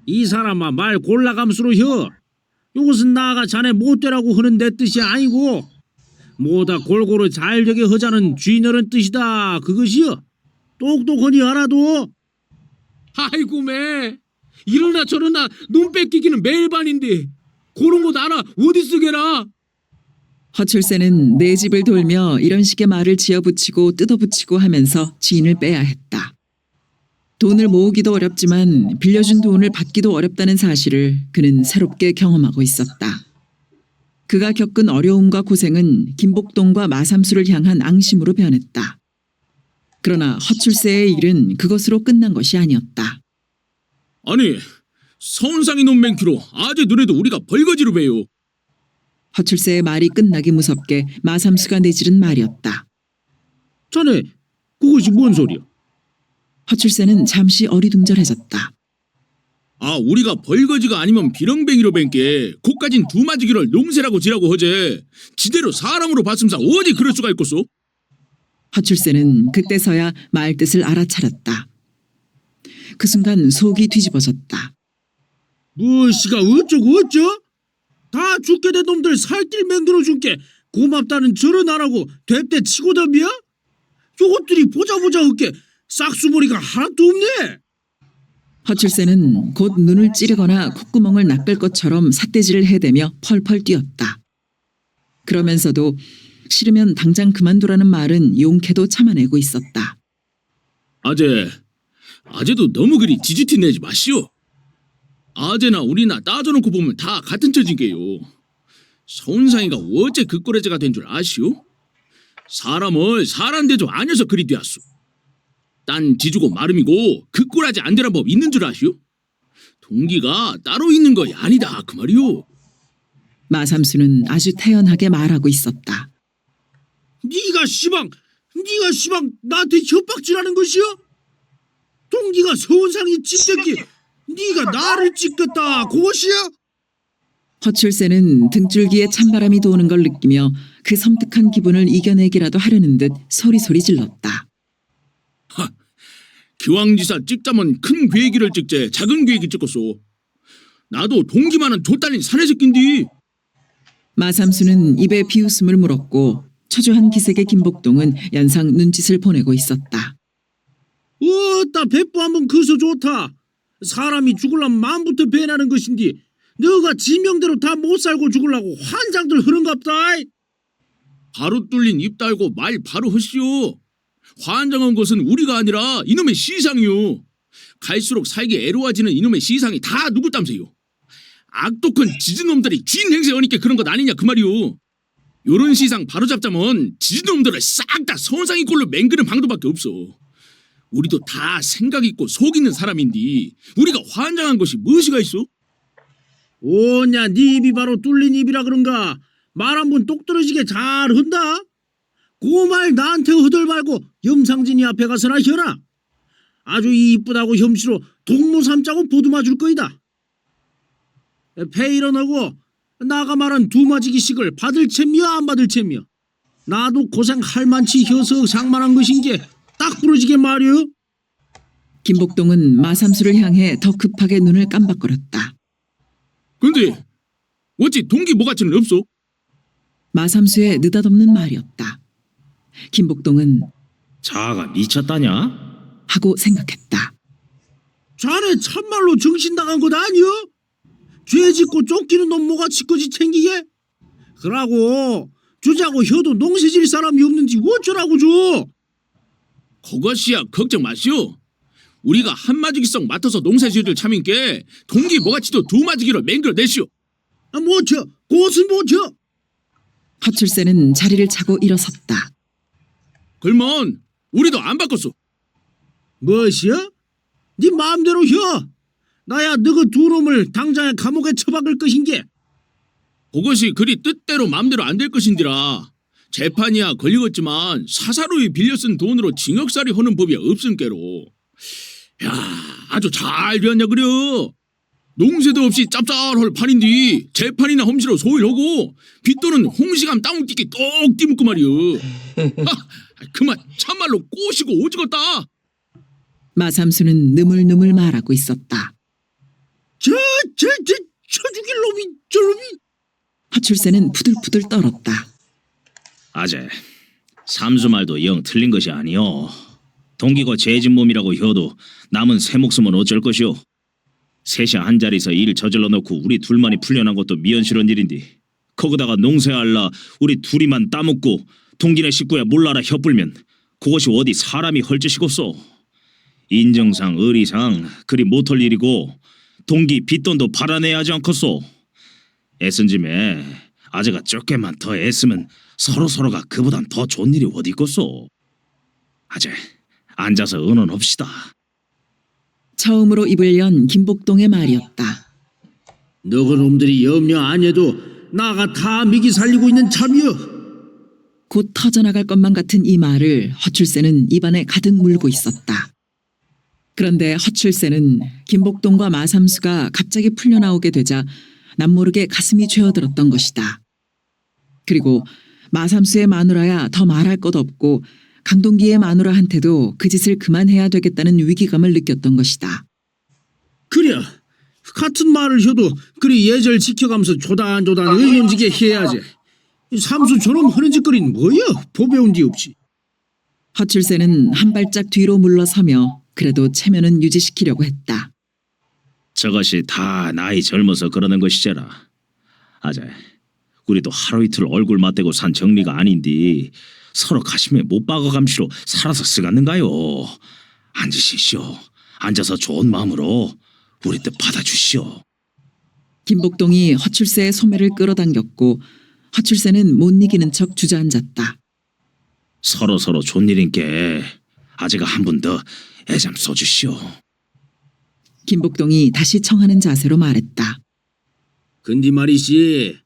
이 사람아 말 골라감수로 혀. 요것은 나아가 자네 못되라고 하는 내 뜻이 아니고 뭐다 골고루 잘 되게 하자는 쥐너른 뜻이다 그것이여. 똑똑하니 알아도. 아이고 매 이러나 저러나 눈 뺏기기는 매일 반인데 그런 것 알아 어디 쓰게라. 허출세는 내 집을 돌며 이런 식의 말을 지어붙이고 뜯어붙이고 하면서 지인을 빼야 했다. 돈을 모으기도 어렵지만 빌려준 돈을 받기도 어렵다는 사실을 그는 새롭게 경험하고 있었다. 그가 겪은 어려움과 고생은 김복동과 마삼수를 향한 앙심으로 변했다. 그러나 허출세의 일은 그것으로 끝난 것이 아니었다. 아니 서운상이 논 맹키로 아재 눈에도 우리가 벌거지로 배요. 허출세의 말이 끝나기 무섭게 마삼수가 내지른 말이었다. 자네 그것이 뭔 소리야? 허출세는 잠시 어리둥절해졌다. 아, 우리가 벌거지가 아니면 비렁뱅이로 뵌게 고까진 두마지기를 농새라고 지라고 허제. 지대로 사람으로 봤음사 어디 그럴 수가 있겠소? 허출세는 그때서야 말 뜻을 알아차렸다. 그 순간 속이 뒤집어졌다. 무엇이가 어쩌고 어쩌? 다 죽게 된 놈들 살길 만들어 줄게 고맙다는 절은 안 하고 됩대 치고 덤비야? 요것들이 보자 헛게 싹수머리가 하나도 없네. 허출세는 곧 눈을 찌르거나 콧구멍을 낚을 것처럼 삿대질을 해대며 펄펄 뛰었다. 그러면서도 싫으면 당장 그만두라는 말은 용케도 참아내고 있었다. 아재도 너무 그리 지지티 내지 마시오. 아재나 우리나 따져놓고 보면 다 같은 처진게요. 서운상이가 어째 그 꼴레제가 된 줄 아시오? 사람을 사람 대조 아니어서 그리 되었소. 딴 지주고 마름이고 그 꼴아재 안 되란 법 있는 줄 아시오? 동기가 따로 있는 거이 아니다 그 말이오. 마삼수는 아주 태연하게 말하고 있었다. 네가 시방 나한테 협박질하는 것이여? 동기가 서운상이 찢겼기 네가 나를 찢겼다 그것이야? 허출세는 등줄기에 찬바람이 도는 걸 느끼며 그 섬뜩한 기분을 이겨내기라도 하려는 듯 소리소리 질렀다. 기왕지사 찍자면 큰 괴기를 찍재 작은 괴기 찍었소. 나도 동기만은 좆달린 사내새끼인디. 마삼수는 입에 비웃음을 물었고 초조한 기색의 김복동은 연상 눈짓을 보내고 있었다. 어따 배포 한번 커서 좋다. 사람이 죽으려면 마음부터 배나는 것인디 너가 지명대로 다 못 살고 죽으려고 환장들 흐른갑다. 바로 뚫린 입 달고 말 바로 하시오. 환장한 것은 우리가 아니라 이놈의 시상이요. 갈수록 살기 애로워지는 이놈의 시상이 다 누구 땀세요. 악독한 지진놈들이 쥐인 행세 하니까 그런 것 아니냐 그 말이오. 요런 시상 바로잡자면 지진놈들을 싹 다 서운상이 꼴로 맹그는 방도밖에 없어. 우리도 다 생각 있고 속 있는 사람인디 우리가 환장한 것이 무엇이가 있어? 오냐 네 입이 바로 뚫린 입이라 그런가. 말 한 번 똑 떨어지게 잘 한다. 그 말 나한테 허들 말고 염상진이 앞에 가서나 혀라. 아주 이쁘다고 혐시로 동무 삼자고 보듬어 줄 거이다. 배 일어나고 나가 말한 두마지기식을 받을 챔이여 안 받을 챔이여. 나도 고생할 만치 혀서 상만한 것인게 딱 부러지게 말이여. 김복동은 마삼수를 향해 더 급하게 눈을 깜박거렸다. 근데 어찌 동기 뭐가치는 없소? 마삼수의 느닷없는 말이었다. 김복동은 자가 미쳤다냐? 하고 생각했다. 자네 참말로 정신 나간 것 아니여? 죄 짓고 쫓기는 놈 뭐가 지꺼지 챙기게? 그러고 주자고 혀도 농사질 사람이 없는지 어쩌라고 줘? 그것이야 걱정 마시오. 우리가 한마지기성 맡아서 농사지을 참인께 동기 뭐가치도 두마지기를 맹글내시오. 뭐쳐? 그것은 뭐쳐? 허출세는 자리를 차고 일어섰다. 그러면 우리도 안 바꿨소. 무엇이야? 네 마음대로 혀. 나야 너그 두 놈을 당장에 감옥에 처박을 것인게. 그것이 그리 뜻대로 마음대로 안 될 것인지라. 재판이야 걸리겠지만 사사로이 빌려 쓴 돈으로 징역살이 하는 법이 없은께로. 야, 아주 잘 되었냐 그려. 농세도 없이 짭짤할 판인디 재판이나 험시로 소일하고 빚돈은 홍시감 땅을 띠기 똑 띠묻고 말이여. 그만 참말로 꼬시고 오지겠다. 마삼수는 느물느물 말하고 있었다. 쳐 죽일 놈이 저놈이. 허출세는 부들부들 떨었다. 아재, 삼수 말도 영 틀린 것이 아니오. 동기가 죄진 몸이라고 혀도 남은 새 목숨은 어쩔 것이오. 셋이 한 자리에서 일 저질러 놓고 우리 둘만이 풀려난 것도 미연스러운 일인데 거기다가 농사할라 우리 둘이만 따먹고 동기네 식구야 몰라라 혀불면 그것이 어디 사람이 헐짓이겠소. 인정상 의리상 그리 못할 일이고 동기 빚돈도 팔아내야 하지 않겠소. 애쓴 짐에 아재가 조금만 더 애쓰면 서로가 그보단 더 좋은 일이 어디 있겠소. 아재 앉아서 의논합시다. 처음으로 입을 연 김복동의 말이었다. 너그 놈들이 염려 안 해도 나가 다 미기 살리고 있는 참이여. 곧 터져나갈 것만 같은 이 말을 허출세는 입안에 가득 물고 있었다. 그런데 허출세는 김복동과 마삼수가 갑자기 풀려나오게 되자 남모르게 가슴이 죄어들었던 것이다. 그리고 마삼수의 마누라야 더 말할 것 없고 강동기의 마누라한테도 그 짓을 그만해야 되겠다는 위기감을 느꼈던 것이다. 그래 같은 말을 해도 그리 예절 지켜가면서 조단조단 의논지게 해야지. 삼수처럼 하는 짓거리는 뭐야? 보배운 뒤 없이. 허출세는 한 발짝 뒤로 물러서며 그래도 체면은 유지시키려고 했다. 저것이 다 나이 젊어서 그러는 것이잖아. 아자, 우리도 하루 이틀 얼굴 맞대고 산 정리가 아닌디 서로 가심에 못 박아 감시로 살아서 쓰겠는가요? 앉으시시오. 앉아서 좋은 마음으로 우리 뜻 받아주시오. 김복동이 허출세의 소매를 끌어당겼고 허출세는 못 이기는 척 주저앉았다. 서로 좋은 일인께 아재가 한 분 더 애잠 써주시오. 김복동이 다시 청하는 자세로 말했다. 근데 말이시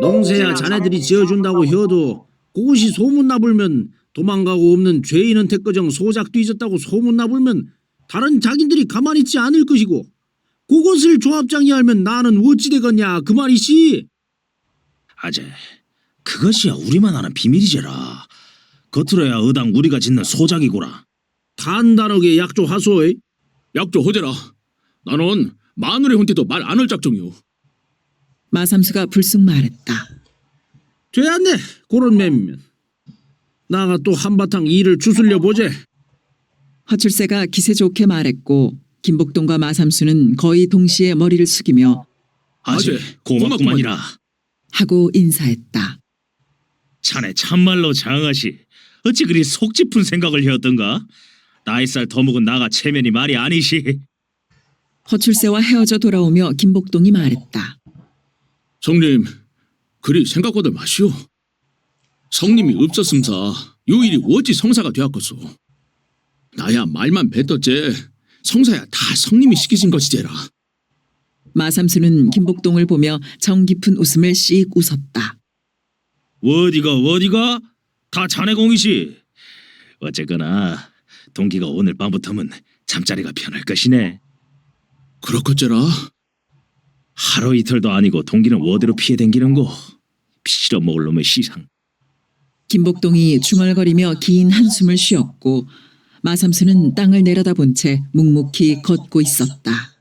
농세야 자네들이 지어준다고 해도 그것이 소문나불면 도망가고 없는 죄인은 택거정 소작 뒤졌다고 소문나불면 다른 자긴들이 가만히 있지 않을 것이고 그것을 조합장이 알면 나는 어찌 되겠냐 그 말이시. 아재, 그것이야 우리만 아는 비밀이제라. 겉으로야 의당 우리가 짓는 소작이고라. 단단하게 약조하소이. 약조하대라. 나는 마누의 혼태도 말 안 할 작정이오. 마삼수가 불쑥 말했다. 돼안네 그런 맴이면 나가 또 한바탕 일을 주술려 보제. 허출세가 기세 좋게 말했고 김복동과 마삼수는 거의 동시에 머리를 숙이며 아재, 고맙구만이라. 하고 인사했다. 자네 참말로 장하시. 어찌 그리 속 짚은 생각을 해었던가? 나이살 더 먹은 나가 체면이 말이 아니시. 허출세와 헤어져 돌아오며 김복동이 말했다. 성님, 그리 생각보다 마시오. 성님이 없었음사 요 일이 어찌 성사가 되었겠소. 나야 말만 뱉었제 성사야 다 성님이 시키신 것이제라. 마삼수는 김복동을 보며 정 깊은 웃음을 씩 웃었다. 어디가? 다 자네 공이시. 어쨌거나 동기가 오늘 밤부터면 잠자리가 편할 것이네. 그렇겠제라. 하루 이틀도 아니고 동기는 어디로 피해 댕기는 거. 피실어 먹을 놈의 시상. 김복동이 중얼거리며 긴 한숨을 쉬었고 마삼수는 땅을 내려다본 채 묵묵히 걷고 있었다.